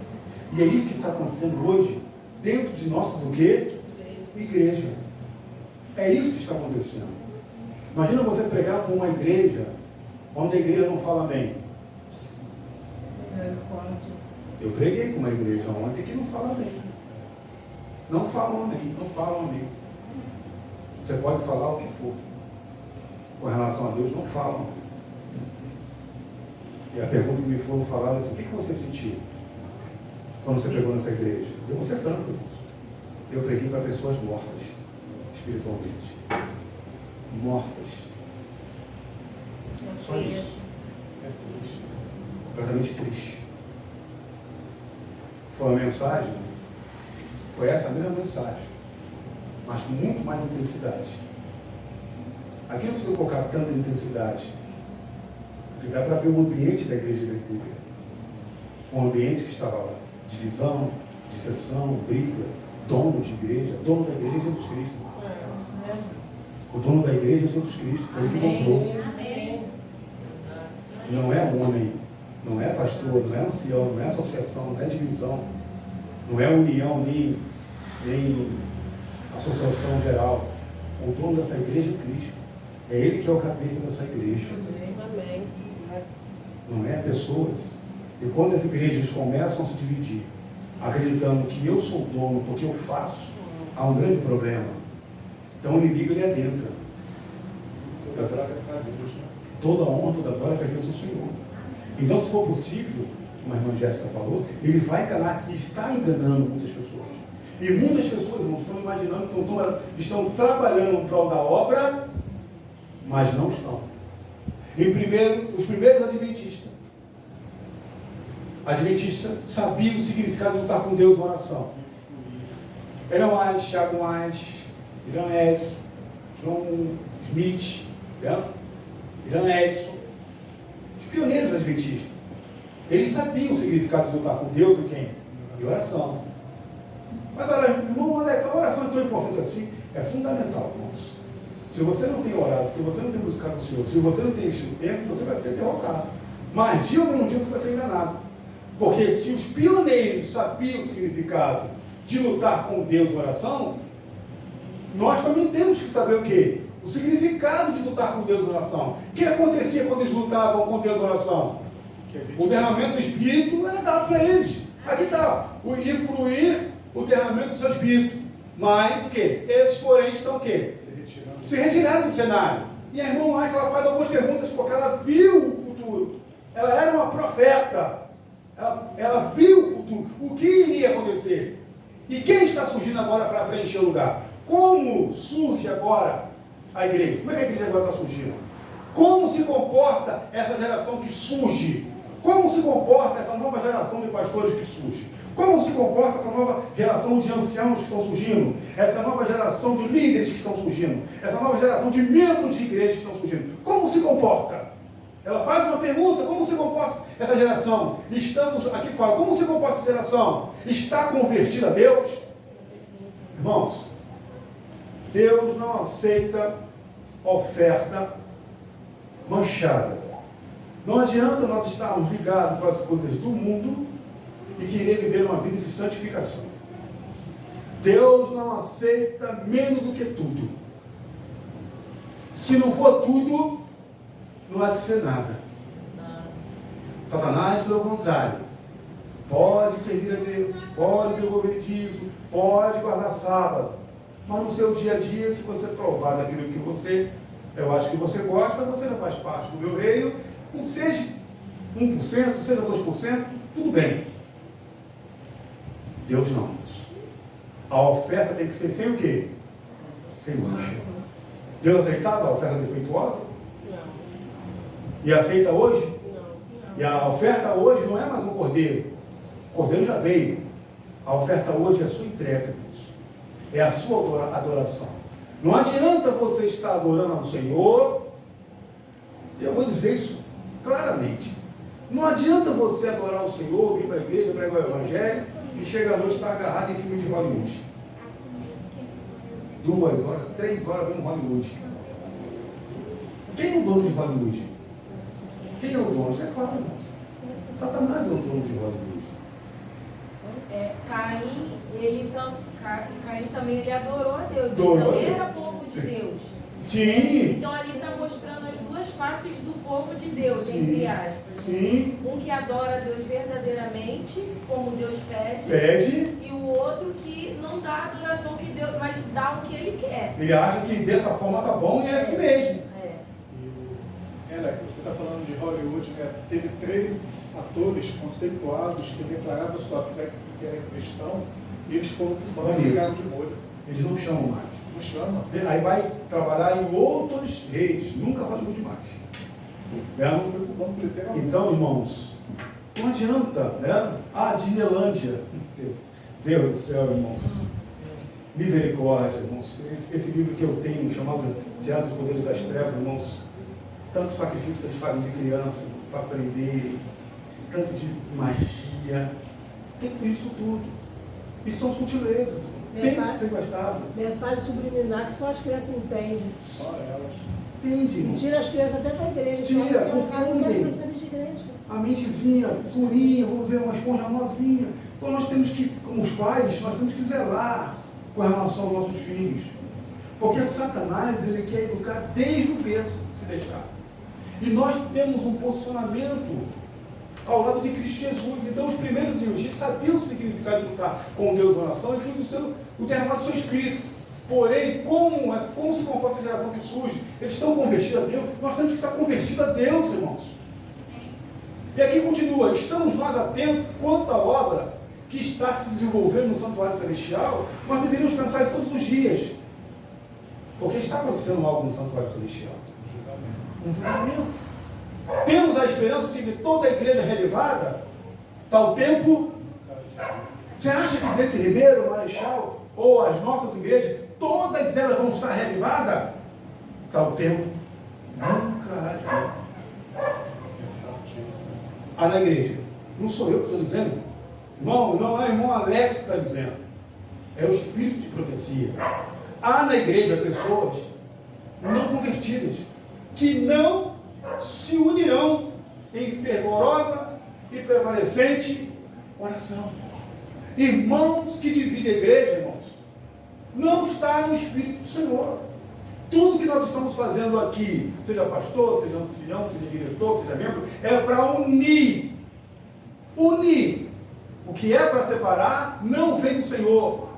E é isso que está acontecendo hoje dentro de nossas o quê? Igreja. É isso que está acontecendo. Imagina você pregar para uma igreja onde a igreja não fala amém. Eu preguei com uma igreja ontem que não fala amém. Não falam amém, não falam amém. Você pode falar o que for. Com relação a Deus, não falam. E a pergunta que me foram falar assim, o que você sentiu quando você pregou nessa igreja? Eu vou ser franco. Eu preguei para pessoas mortas, espiritualmente. Mortas. Só isso. É triste. Completamente triste. Foi uma mensagem, foi essa mesma mensagem, mas com muito mais intensidade. Aqui não precisa colocar tanta intensidade, porque dá para ver o ambiente da igreja eletrônica. O ambiente que estava lá. Divisão, dissensão, briga, dono de igreja. Dono da igreja é Jesus Cristo. O dono da igreja é Jesus Cristo. Foi ele que comprou. Não é homem, não é pastor, não é ancião, não é associação, não é divisão, não é união, nem associação geral. O dono dessa igreja é Cristo. É Ele que é o cabeça dessa igreja. Não é pessoas. E quando as igrejas começam a se dividir, acreditando que eu sou dono porque eu faço, há um grande problema. Então o inimigo ele adentra. Toda a honra, toda a glória pertence ao Senhor. Então, se for possível, como a irmã Jéssica falou, ele vai enganar, está enganando muitas pessoas. E muitas pessoas não estão imaginando, estão trabalhando em prol da obra, mas não estão. Os primeiros adventistas sabiam o significado de lutar com Deus em oração. Ellen White, Thiago White, Irã Edson, John Smith, Irã Edson, os pioneiros adventistas. Eles sabiam o significado de lutar com Deus e quem? E oração. Mas, irmão Alex, a oração é tão importante assim? É fundamental, irmãos. Se você não tem orado, se você não tem buscado o Senhor, se você não tem enchido tempo, você vai ser derrotado. Mas dia ou menos dia você vai ser enganado. Porque se os pioneiros sabiam o significado de lutar com Deus em oração, nós também temos que saber o quê? O significado de lutar com Deus em oração. O que acontecia quando eles lutavam com Deus em oração? O derramamento do Espírito era dado para eles. Aqui está. Ir fluir o derramamento do seu Espírito. Mas o quê? Esses, porém, estão o quê? Se retiraram do cenário. E a irmã Márcia, ela faz algumas perguntas porque ela viu o futuro. Ela era uma profeta. Ela viu o futuro. O que iria acontecer? E quem está surgindo agora para preencher o lugar? Como surge agora a igreja? Como é que a igreja agora está surgindo? Como se comporta essa geração que surge? Como se comporta essa nova geração de pastores que surge? Como se comporta essa nova geração de anciãos que estão surgindo? Essa nova geração de líderes que estão surgindo? Essa nova geração de membros de igreja que estão surgindo? Como se comporta? Ela faz uma pergunta, como se comporta essa geração? Estamos aqui fala, como se comporta essa geração? Está convertida a Deus? Irmãos, Deus não aceita oferta manchada. Não adianta nós estarmos ligados com as coisas do mundo e querer viver uma vida de santificação. Deus não aceita menos do que tudo. Se não for tudo, não há de ser nada. Satanás, pelo contrário, pode servir a Deus, pode devolver dízimo, pode guardar sábado, mas no seu dia a dia, se você provar daquilo que você, eu acho que você gosta, você não faz parte do meu reino, seja 1%, seja 2%, tudo bem. Deus não. A oferta tem que ser sem o quê? Sem mancha. Deus aceitava a oferta defeituosa? Não. E aceita hoje? Não. E a oferta hoje não é mais um cordeiro. O cordeiro já veio. A oferta hoje é a sua entrega, Deus. É a sua adoração. Não adianta você estar adorando ao Senhor E eu vou dizer isso claramente. Não adianta você adorar o Senhor, vir para a igreja, pregar o Evangelho e chega à noite e está agarrado em filme de Hollywood. 2 horas, 3 horas vendo Hollywood. Quem é o dono de Hollywood? Quem é o dono? Isso é claro, irmão. Satanás é o dono de Hollywood. Caim também ele adorou a Deus. Adorou. Ele também era povo de Deus. Sim. Então ali está mostrando as duas faces do povo de Deus, Sim. entre aspas. Sim. Um que adora a Deus verdadeiramente, como Deus pede. Pede. E o outro que não dá a adoração que Deus, mas dá o que ele quer. Ele acha que dessa forma tá bom e é assim mesmo. Você está falando de Hollywood, né? Teve 3 atores conceituados que declararam sua fé que eram cristão e eles foram para o banco e ficaram de molho. Eles não chamam mais. Não chama. Aí vai trabalhar em outras redes, nunca Hollywood mais. Então, irmãos, não adianta, né? Disneylândia. Deus do céu, irmãos. Misericórdia, irmãos. Esse livro que eu tenho, chamado Teatro dos Poderes das Trevas, irmãos. Tanto sacrifício que eles fazem de criança para aprender, tanto de magia. Tem que ver isso tudo. E são sutilezas. Tem que ser gostado. Mensagem subliminar que só as crianças entendem. Só elas. Entende? E tira as crianças até da igreja. Tira, Porque ela não quer confundem. saber de igreja. A mentezinha, purinha, vamos ver uma esponja novinha. Então nós temos que, como os pais, nós temos que zelar com relação aos nossos filhos. Porque Satanás, ele quer educar desde o berço, se deixar. E nós temos um posicionamento ao lado de Cristo Jesus. Então os primeiros eles sabiam o significado de lutar com Deus em oração e foi o derramado do seu Espírito. Porém, como se compõe essa geração que surge? Eles estão convertidos a Deus, nós temos que estar convertidos a Deus, irmãos. E aqui continua, estamos nós atentos quanto à obra que está se desenvolvendo no santuário celestial, nós deveríamos pensar isso todos os dias. Porque está acontecendo algo no santuário celestial. Um julgamento. Temos a esperança de que toda a igreja relevada está o tempo. Você acha que Bento Ribeiro, Marechal, ou as nossas igrejas, todas elas vão estar relevadas? Está o tempo. Nunca há de ver. Na igreja. Não sou eu que estou dizendo. Não é o irmão Alex que está dizendo. É o espírito de profecia. Há na igreja pessoas não convertidas que não se unirão em fervorosa e prevalecente oração. Irmãos que dividem a igreja, irmãos, não está no Espírito do Senhor. Tudo que nós estamos fazendo aqui, seja pastor, seja ancião, seja diretor, seja membro, é para unir. Unir. O que é para separar não vem do Senhor.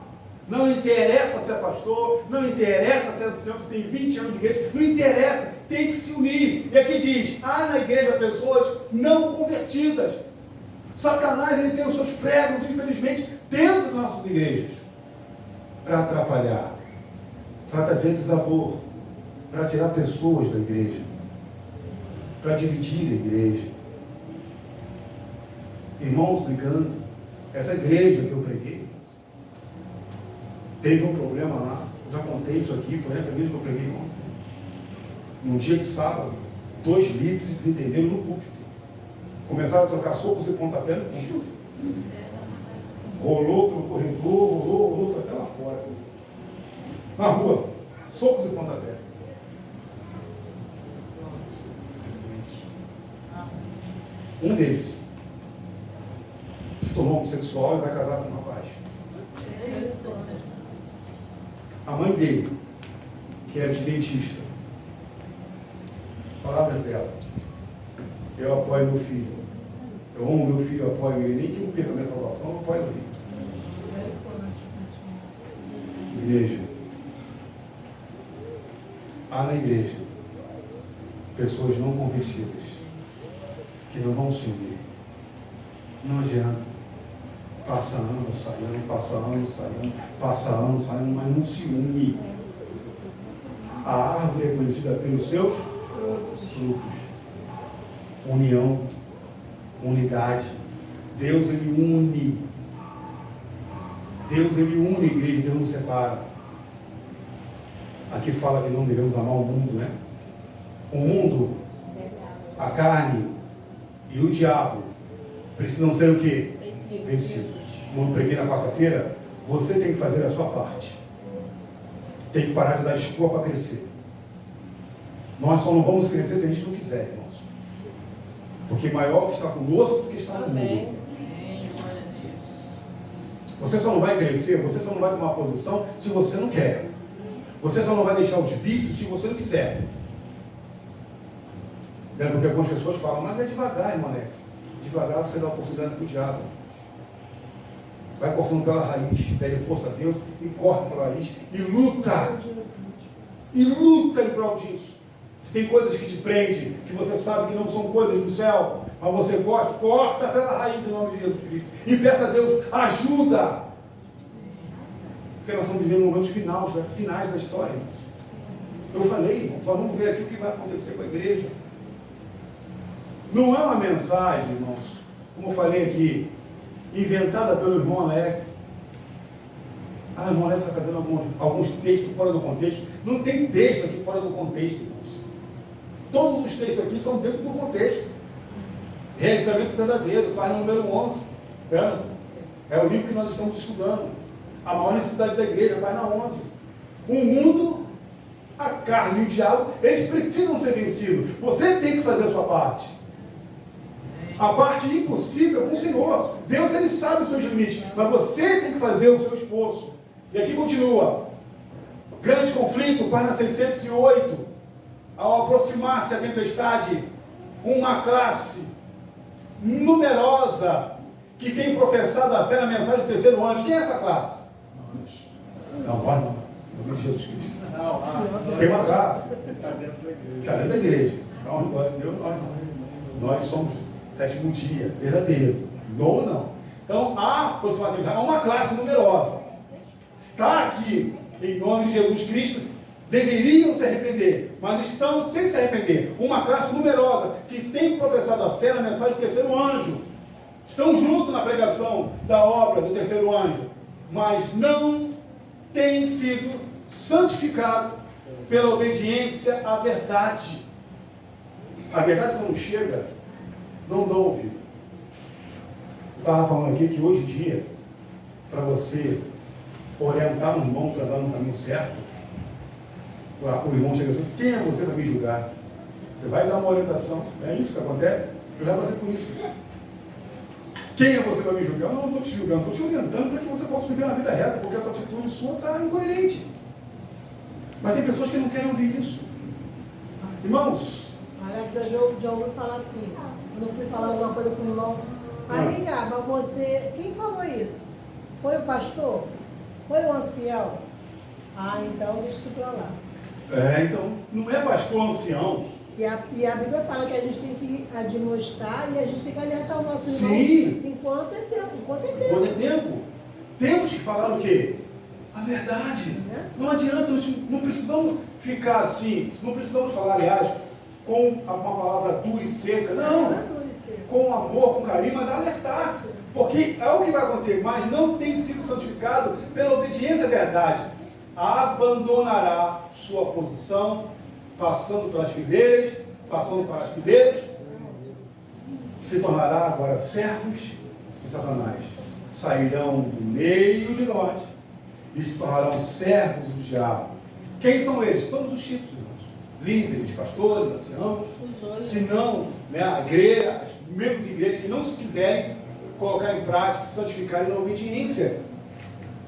Não interessa se é pastor, não interessa se é ancião, se tem 20 anos de igreja, não interessa, tem que se unir. E aqui diz, há na igreja pessoas não convertidas. Satanás, ele tem os seus pregos, infelizmente, dentro das nossas igrejas, para atrapalhar, para trazer desabor, para tirar pessoas da igreja, para dividir a igreja. Irmãos brigando, essa igreja que eu preguei, teve um problema lá, eu já contei isso aqui, foi nessa igreja que eu preguei ontem. Num dia de sábado, 2 líderes se desentenderam no púlpito. Começaram a trocar socos e pontapé no púlpito. Rolou pelo corredor, rolou, foi até lá fora. Na rua, socos e pontapé. Um deles se tornou homossexual e vai casar com um rapaz. A mãe dele, que é adventista, palavras dela: eu apoio meu filho, eu amo meu filho, eu apoio ele, nem que eu perca a minha salvação, eu apoio ele. Igreja, há na igreja pessoas não convertidas que não vão se unir. Não adianta. Passa ano saindo, passa ano saindo, passa ano saindo, mas não se une. A árvore é conhecida pelos seus frutos. União, unidade. Deus, ele une. Deus, ele une a igreja, Deus não separa. Aqui fala que não devemos amar o mundo, né? O mundo A carne e o diabo precisam ser o quê? Vencidos. Como eu preguei na quarta-feira, você tem que fazer a sua parte. Tem que parar de dar desculpa para crescer. Nós só não vamos crescer se a gente não quiser, irmãos. Porque maior que está conosco do que está no mundo. Você só não vai crescer, você só não vai tomar posição se você não quer. Você só não vai deixar os vícios se você não quiser. Porque algumas pessoas falam, mas é devagar, irmão Alex. Devagar você dá oportunidade para o diabo. Vai cortando pela raiz, pede força a Deus e corta pela raiz e luta. E luta em prol disso. Se tem coisas que te prendem, que você sabe que não são coisas do céu, mas você gosta, corta pela raiz em nome de Jesus Cristo. E peça a Deus ajuda. Porque nós estamos vivendo momentos finais da história. Eu falei, irmão, só vamos ver aqui o que vai acontecer com a igreja. Não é uma mensagem, irmãos, como eu falei aqui, inventada pelo irmão Alex. O irmão Alex está trazendo alguns textos fora do contexto. Não tem texto aqui fora do contexto, irmãos. Todos os textos aqui são dentro do contexto. Realizamento verdadeiro, página número 11. É o livro que nós estamos estudando. A maior necessidade da igreja, página 11. O mundo, a carne e o diabo, eles precisam ser vencidos. Você tem que fazer a sua parte. A parte impossível com o Senhor. Deus, ele sabe os seus limites, mas você tem que fazer o seu esforço. E aqui continua. Grande conflito, página 608. Ao aproximar-se a tempestade, uma classe numerosa que tem professado a fé na mensagem do terceiro anjo. Quem é essa classe? Não, nós não. Em nome de Jesus Cristo. Tem uma classe. Está dentro da igreja. Nós somos sétimo dia, verdadeiro. Não ou não. Então, há aproximadamente uma classe numerosa. Está aqui, em nome de Jesus Cristo, deveriam se arrepender, mas estão sem se arrepender. Uma classe numerosa que tem professado a fé na mensagem do terceiro anjo. Estão juntos na pregação da obra do terceiro anjo, mas não tem sido santificado pela obediência à verdade. A verdade, quando chega, não dá ouvido. Eu estava falando aqui que hoje em dia, para você orientar um irmão para dar no caminho certo, o irmão chega assim, quem é você para me julgar? Você vai dar uma orientação. É isso que acontece? Eu já passei por isso. Quem é você para me julgar? Eu não estou te julgando, estou te orientando para que você possa viver na vida reta, porque essa atitude sua está incoerente. Mas tem pessoas que não querem ouvir isso. Irmãos, Alex, eu já ouvi falar assim, quando eu fui falar alguma coisa com o irmão, vem cá, mas você, quem falou isso? Foi o pastor? Foi o ancião? Então deixa isso para lá. Então, não é pastor ancião. E a Bíblia fala que a gente tem que admoestar e a gente tem que alertar o nosso irmão enquanto é tempo. Temos que falar o quê? A verdade. Não adianta, não precisamos ficar assim, não precisamos falar, aliás, com uma palavra dura e seca. Não, com amor, com carinho, mas alertar. Porque é o que vai acontecer, mas não tem sido santificado pela obediência à verdade. Abandonará sua posição, passando pelas fileiras, se tornará agora servos de Satanás. Sairão do meio de nós e se tornarão servos do diabo. Quem são eles? Todos os tipos, irmãos. Líderes, pastores, anciãos, se não, a igreja, membros de igreja que não se quiserem colocar em prática, santificarem na obediência,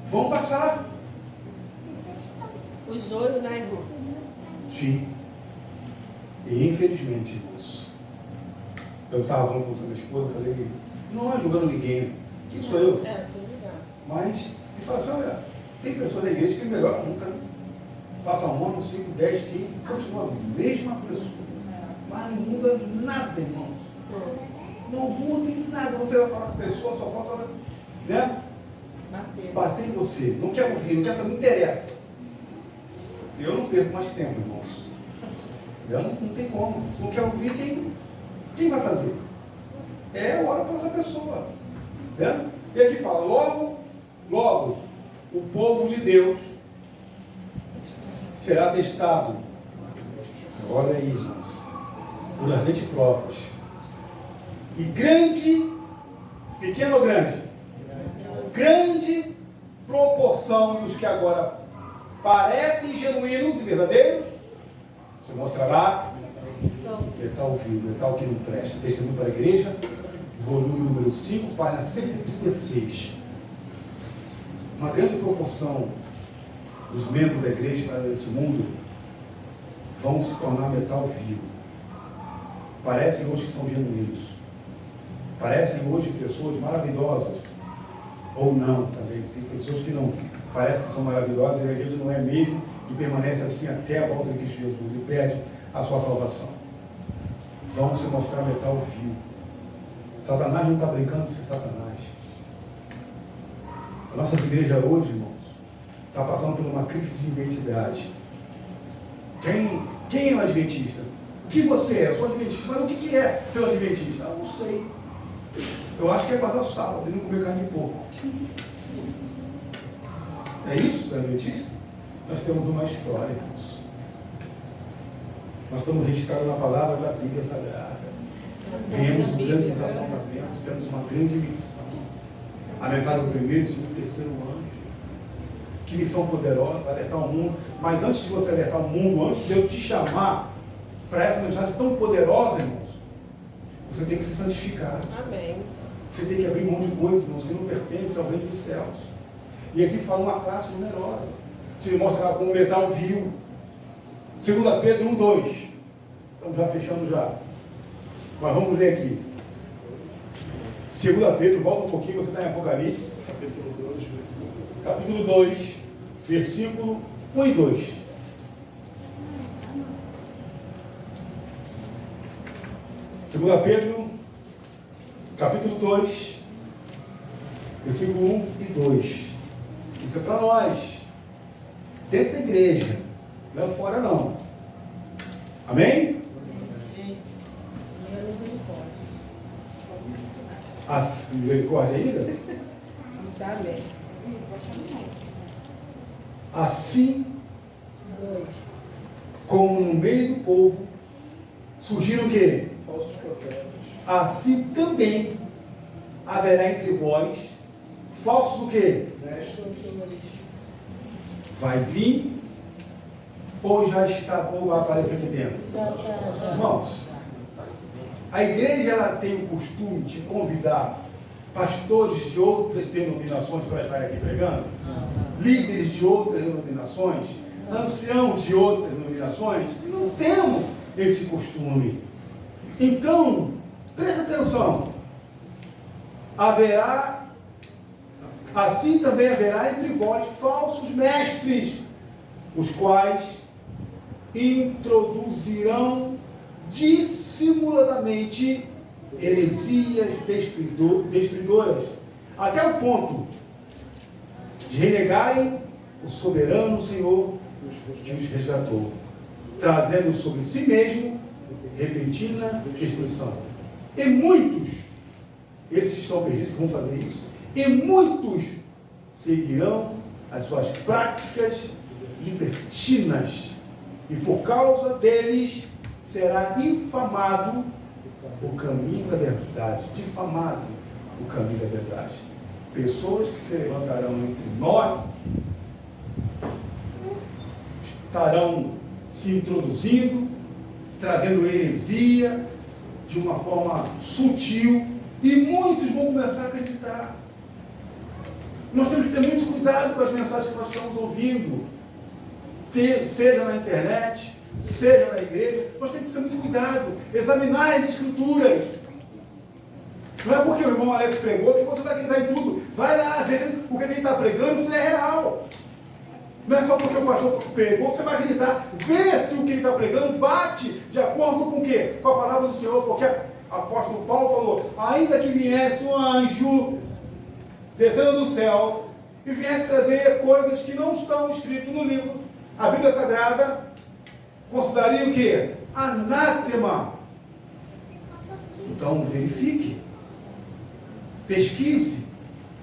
vão passar. Os olhos, né, irmão? Sim. E infelizmente, irmãos, eu estava falando com a minha esposa, eu falei, não é julgando ninguém, quem sou eu? Mas, e fala assim, olha, tem pessoas da igreja que é melhor que nunca. Passa um ano, 5, 10, 15, continua a mesma pessoa. Mas não muda nada, irmãos. Não muda em nada. Você vai falar com a pessoa, só falta, bater em você. Não quer ouvir, não quer saber, não interessa. Eu não perco mais tempo, irmãos. Não tem como. Não quer ouvir, quem vai fazer? Ora para essa pessoa. E aqui fala, logo, o povo de Deus será testado. Olha aí, irmãos. por ardentes provas. E grande, pequeno ou grande? Grande proporção dos que agora parecem genuínos e verdadeiros, se mostrará letal vil, letal que não presta. Testemunho para a Igreja, volume número 5, página 136. Uma grande proporção dos membros da igreja desse mundo vão se tornar metal vil. Parecem hoje que são genuínos. Parecem hoje pessoas maravilhosas. Ou não também. Tem pessoas que não parecem que são maravilhosas e a igreja não é mesmo e permanece assim até a volta de Cristo Jesus e perde a sua salvação. Vão se mostrar metal vil. Satanás não está brincando de ser Satanás. A nossa igreja hoje, irmãos, está passando por uma crise de identidade. Quem é um adventista? O que você é? Eu sou adventista. Mas o que é ser um adventista? Eu não sei. Eu acho que é passar o sábado e não comer carne de porco. É isso, ser adventista? Nós temos uma história, irmãos. Nós estamos registrados na palavra da Bíblia Sagrada. Viemos um grande desapontamento, temos uma grande missão. A mensagem do primeiro, do segundo e terceiro anjo. Que missão poderosa, alertar o mundo. Mas antes de você alertar o mundo, antes de eu te chamar para essa mensagem tão poderosa, irmãos, você tem que se santificar. Amém. Você tem que abrir mão de coisas, irmãos, que não pertencem ao reino dos céus. E aqui fala uma classe numerosa. Se mostra ela como metal vil. 2 Pedro 1:2. Estamos já fechando já. Mas vamos ler aqui. 2 Pedro, volta um pouquinho, você está em Apocalipse. Capítulo 2, versículo 1 e 2. Segunda Pedro, capítulo 2, versículo 1 e 2. Isso é para nós. Dentro da igreja. Não é fora não. Amém? Misericórdia ainda? Amém. Assim, como no meio do povo surgiram o quê? Falsos profetas. Assim também haverá entre vós falsos o quê? Vai vir ou já está ou vai aparecer aqui dentro? Irmãos, a igreja ela tem o costume de convidar pastores de outras denominações para estarem aqui pregando, líderes de outras denominações, anciãos de outras denominações. Não temos esse costume. Então, preste atenção. Assim também haverá entre vós falsos mestres, os quais introduzirão dissimuladamente heresias destruidoras, até o ponto de renegarem o soberano Senhor que os resgatou, trazendo sobre si mesmo repentina destruição. E muitos, esses que estão perdidos, vão fazer isso, e muitos seguirão as suas práticas libertinas, e por causa deles será infamado o caminho da verdade, difamado o caminho da verdade. Pessoas que se levantarão entre nós estarão se introduzindo, trazendo heresia de uma forma sutil, e muitos vão começar a acreditar. Nós temos que ter muito cuidado com as mensagens que nós estamos ouvindo, seja na internet, seja na igreja. Nós temos que ter muito cuidado, examinar as escrituras. Não é porque o irmão Alex pregou que você vai acreditar em tudo. Vai lá, ver se o que ele está pregando isso é real. Não é só porque o pastor pregou que você vai acreditar. Vê se o que ele está pregando bate de acordo com o quê? Com a palavra do Senhor. Porque o apóstolo Paulo falou: ainda que viesse um anjo descendo do céu e viesse trazer coisas que não estão escritas no livro, a Bíblia Sagrada consideraria o quê? Anátema. Então verifique, pesquise,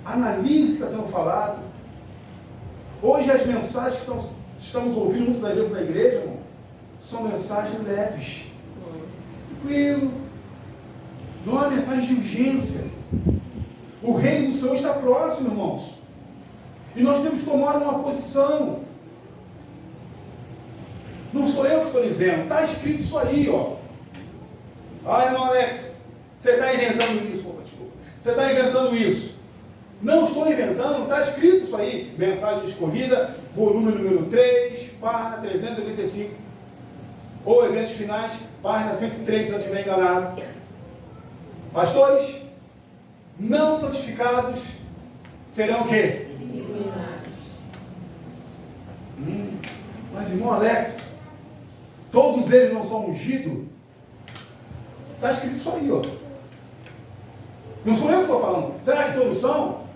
analise o que está sendo falado. Hoje as mensagens que estamos ouvindo muitas das vezes na igreja, irmão, são mensagens leves. tranquilo. Não há mensagem de urgência. O reino do Senhor está próximo, irmãos. E nós temos que tomar uma posição. Não sou eu que estou dizendo, está escrito isso aí, ó. Ah, irmão Alex, você está inventando isso, desculpa. Você está inventando isso. Não estou inventando, está escrito isso aí. Mensagem escolhida, volume número 3, página 385. Ou eventos finais, página 103, se eu estiver enganado. Pastores não santificados serão o quê? Mas irmão Alex, todos eles não são ungidos? Está escrito isso aí, ó. Não sou eu que estou falando. Será que todos são?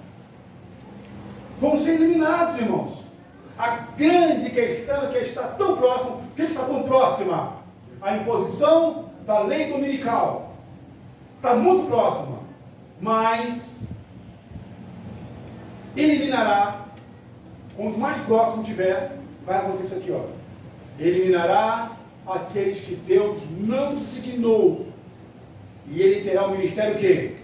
Vão ser eliminados, irmãos. A grande questão é que está tão próximo. O que está tão próxima? A imposição da lei dominical. Está muito próxima. Mas eliminará, quanto mais próximo tiver, vai acontecer aqui, ó. Eliminará aqueles que Deus não designou. E ele terá um ministério o quê?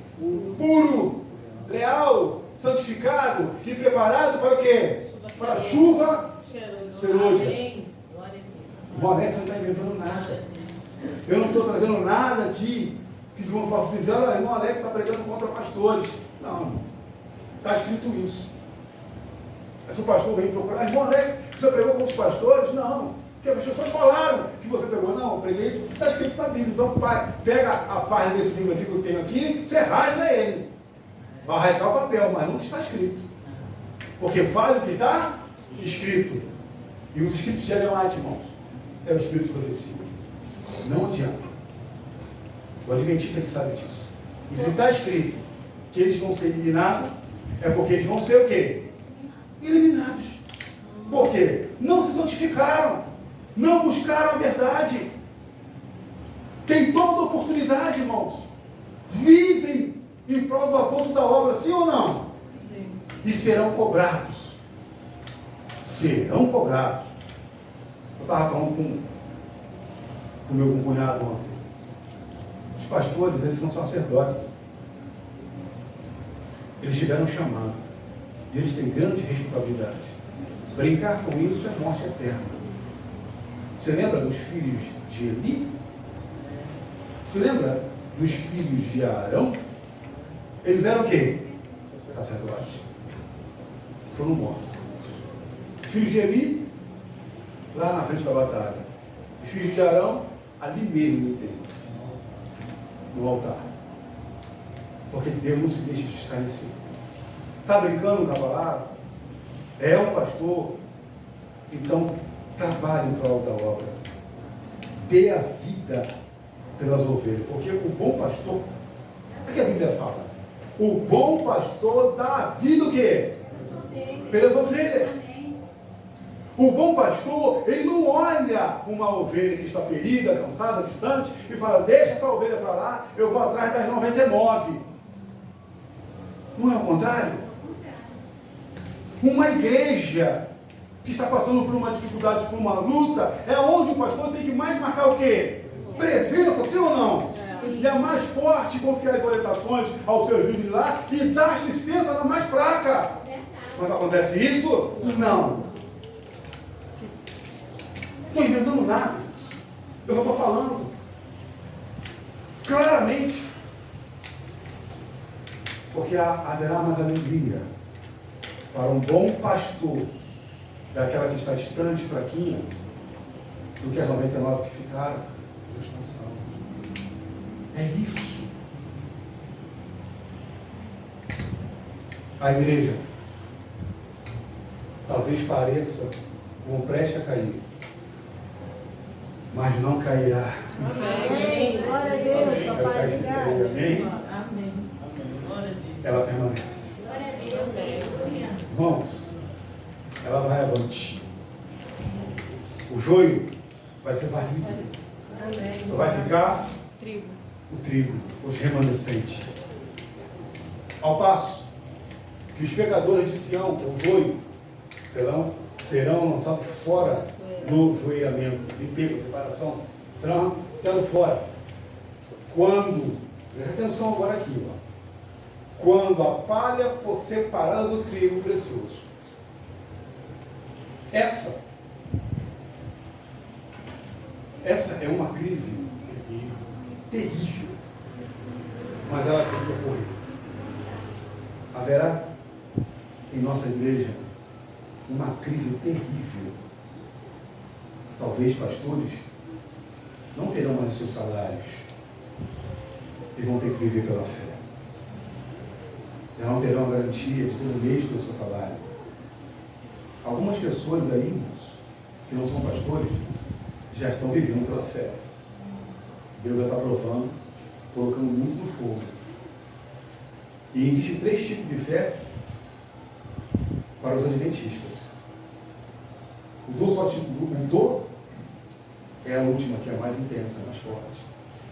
Puro, leal, santificado e preparado para o quê? Para a chuva serôdia. O Alex não está inventando nada. Eu não estou trazendo nada aqui que eu não posso dizer, olha, irmão Alex está pregando contra pastores. Não, está escrito isso. Mas o pastor vem procurar, irmão Alex, você pregou com os pastores? Não. Porque as pessoas falaram que você pregou. Não, eu preguei, está escrito na Bíblia. Então, pai, pega a página desse livro aqui que eu tenho aqui, você rasga ele. Vai rasgar o papel, mas nunca está escrito. Porque fale o que está escrito. E os escritos de Ellen White, irmãos, é o espírito de profecia. Não adianta. O adventista que sabe disso. E se está escrito que eles vão ser eliminados, é porque eles vão ser o quê? Eliminados. Por quê? Não se santificaram. Não buscaram a verdade. Tem toda oportunidade, irmãos. Vivem em prol do avanço da obra, sim ou não? Sim. E serão cobrados. Serão cobrados. Eu estava falando com o meu cunhado ontem. Os pastores, eles são sacerdotes. Eles tiveram um chamado. E eles têm grande responsabilidade. Brincar com isso é morte eterna. Você lembra dos filhos de Eli? Você lembra dos filhos de Arão? Eles eram o quê? Sacerdotes. Foram mortos. Os filhos de Eli, lá na frente da batalha. Os filhos de Arão, ali mesmo no templo. No altar. Porque Deus não se deixa escarnecer. Está brincando com a palavra? É um pastor? Então, trabalhe em prol da obra. Dê a vida pelas ovelhas. Porque o bom pastor, o que a Bíblia fala? O bom pastor dá a vida o quê? Pelas ovelhas. O bom pastor, ele não olha uma ovelha que está ferida, cansada, distante, e fala, deixa essa ovelha para lá, eu vou atrás das 99. Não é o contrário? Uma igreja que está passando por uma dificuldade, por uma luta, é onde o pastor tem que mais marcar o quê? Presença, sim ou não? E é mais forte confiar as orientações aos seus líderes lá e dar assistência na mais fraca. Mas acontece isso? Não. Estou inventando nada. Eu só estou falando. Claramente. Porque haverá mais alegria para um bom pastor daquela que está distante e fraquinha do que as 99 que ficaram. Deus não salva. É isso. A igreja talvez pareça como preste a cair, mas não cairá. Amém. Glória a Deus, papai. Obrigado. Amém. Amém. Ela permanece. Irmãos, ela vai avante. O joio vai ser varrido. Só vai ficar o trigo, os remanescentes. Ao passo que os pecadores de Sião, que é o joio, serão lançados fora no joelhamento, limpeza, preparação, serão lançados fora. Quando, presta atenção agora aqui, ó. Quando a palha for separada do trigo precioso. Essa é uma crise terrível, mas ela tem que ocorrer. Haverá em nossa igreja uma crise terrível. Talvez pastores não terão mais os seus salários e vão ter que viver pela fé. Já não terão a garantia de todo mês ter o seu salário. Algumas pessoas aí, irmãos, que não são pastores, já estão vivendo pela fé. Deus já está provando, colocando muito no fogo. E existem 3 tipos de fé para os adventistas. O do é a última, que é a mais intensa, mais forte.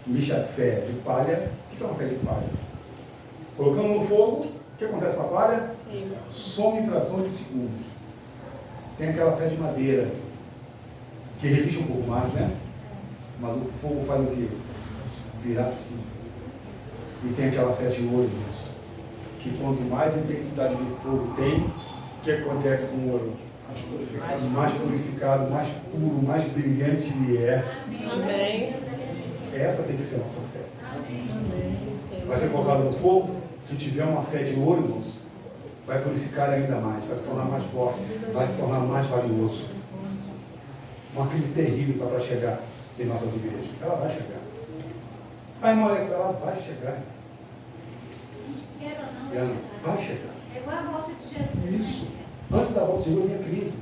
Existe a fé de palha. O que é uma fé de palha? Colocando no fogo, o que acontece com a palha? Some em fração de segundos. Tem aquela fé de madeira, que resiste um pouco mais, né? Mas o fogo faz o quê? Virar cinza. E tem aquela fé de ouro, que quanto mais intensidade de fogo tem, o que acontece com o ouro? Mais purificado, mais puro, mais brilhante ele é. Amém. Essa tem que ser a nossa fé. Vai ser colocado no fogo. Se tiver uma fé de ouro, irmãos, vai purificar ainda mais, vai se tornar mais forte, vai se tornar mais valioso. Uma crise terrível está para chegar em nossas igrejas. Ela vai chegar. A irmã Alex, ela vai chegar. Ela vai chegar. É igual a volta de Jesus. Isso. Antes da volta de Jesus, vinha a crise.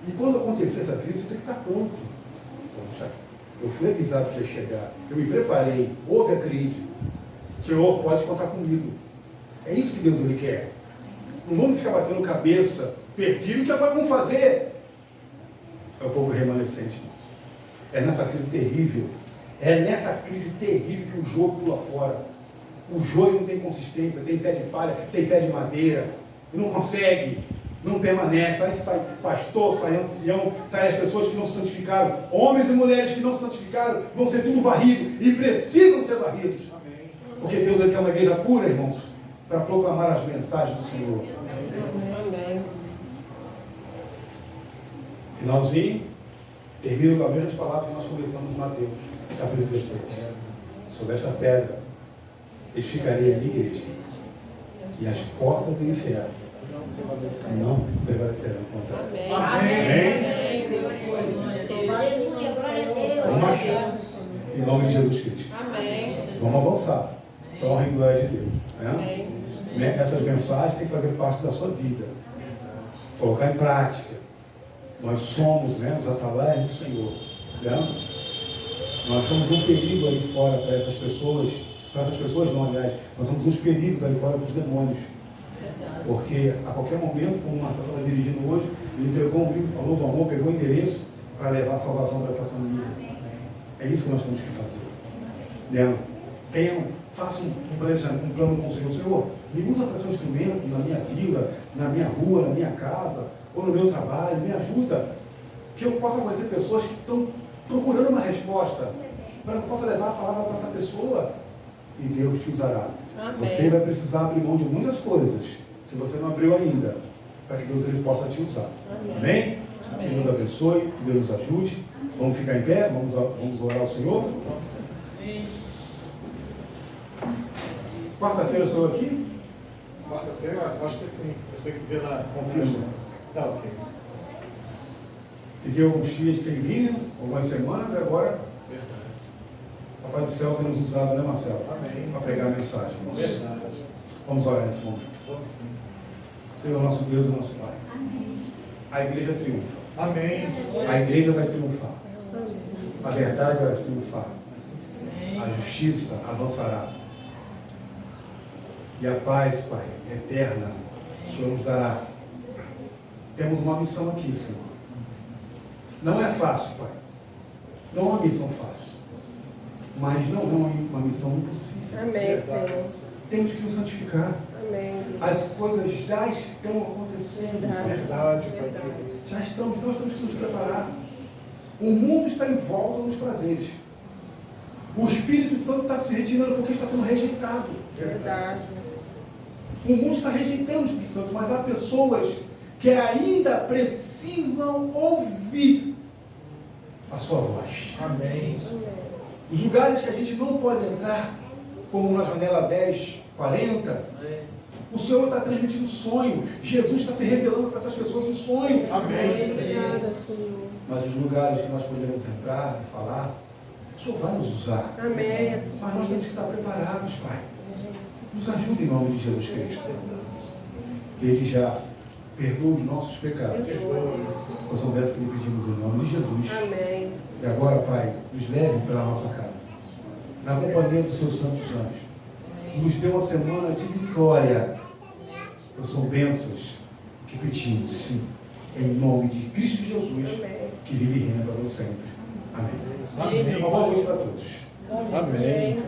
E quando acontecer essa crise, você tem que estar pronto. Poxa, eu fui avisado para você chegar. Eu me preparei. Houve a crise. Senhor, pode contar comigo. É isso que Deus ele quer. Não vamos ficar batendo cabeça, perdido. O que agora vamos fazer? É o povo remanescente. É nessa crise terrível. É nessa crise terrível que o jogo pula fora. O joio não tem consistência, tem fé de palha, tem fé de madeira. E não consegue, não permanece. Aí sai pastor, sai ancião, sai as pessoas que não se santificaram. Homens e mulheres que não se santificaram vão ser tudo varridos e precisam ser varridos. Porque Deus quer uma igreja pura, irmãos, para proclamar as mensagens do Senhor. Amém. Finalzinho, termino com as mesmas palavras que nós começamos em Mateus, capítulo 16. Sobre esta pedra, edificarei a minha igreja, e as portas do inferno não prevalecerão contra ela. Amém. Vamos marchar em nome de Jesus Cristo. Amém. Vamos avançar. Para a honra e glória de Deus. Né? Essas mensagens têm que fazer parte da sua vida. Colocar em prática. Nós somos, né, os atalaias do Senhor. Né? Nós somos um perigo ali fora para essas pessoas não, aliás, nós somos uns perigos ali fora para os demônios. Porque a qualquer momento, como o Marcelo estava dirigindo hoje, ele entregou um livro, falou do amor, pegou o endereço para levar a salvação para essa família. É isso que nós temos que fazer. Né? Faça um plano com o Senhor. Senhor, me usa para ser um instrumento na minha vida, na minha rua, na minha casa, ou no meu trabalho, me ajuda. Que eu possa conhecer pessoas que estão procurando uma resposta, para que eu possa levar a palavra para essa pessoa. E Deus te usará. Amém. Você vai precisar abrir mão de muitas coisas, se você não abriu ainda, para que Deus ele possa te usar. Amém? Amém. Que Deus abençoe, que Deus nos ajude. Vamos ficar em pé, vamos orar ao Senhor. Quarta-feira eu estou aqui? Quarta-feira, acho que sim. Eu tenho que ver na Confirma. Tá, ok. Fiquei alguns dias sem vir, algumas semanas, e agora Verdade. Papai do Céu tem nos usado, né, Marcelo? Amém. Para pregar a mensagem. Verdade. Vamos orar nesse momento. Vamos sim. Senhor, nosso Deus e nosso Pai. A igreja triunfa. Amém. A igreja vai triunfar. A verdade vai triunfar. A justiça avançará. E a paz, Pai, eterna, o Senhor nos dará. Temos uma missão aqui, Senhor. Não é fácil, Pai. Não é uma missão fácil. Mas não é uma missão impossível. Amém, Senhor. Temos que nos santificar. Amém. As coisas já estão acontecendo. Verdade, Pai querido. Já estamos, nós temos que nos preparar. O mundo está em volta dos prazeres. O Espírito Santo está se retirando porque está sendo rejeitado. Verdade. O mundo está rejeitando o Espírito Santo, mas há pessoas que ainda precisam ouvir a sua voz. Amém. Os lugares que a gente não pode entrar, como na janela 1040, o Senhor está transmitindo sonhos. Jesus está se revelando para essas pessoas em sonhos. Amém. Obrigada, Senhor. Mas os lugares que nós podemos entrar e falar, o Senhor vai nos usar. Amém. Mas nós temos que estar preparados, Pai. Nos ajude em nome de Jesus Cristo. Ele já perdoa os nossos pecados. Nós soubesse que lhe pedimos em nome de Jesus. Amém. E agora, Pai, nos leve para a nossa casa, na companhia dos seus santos anjos. Nos dê uma semana de vitória. São bênçãos que pedimos, sim, em nome de Cristo Jesus, que vive e reina para sempre. Amém. Amém. Uma boa noite para todos. Amém.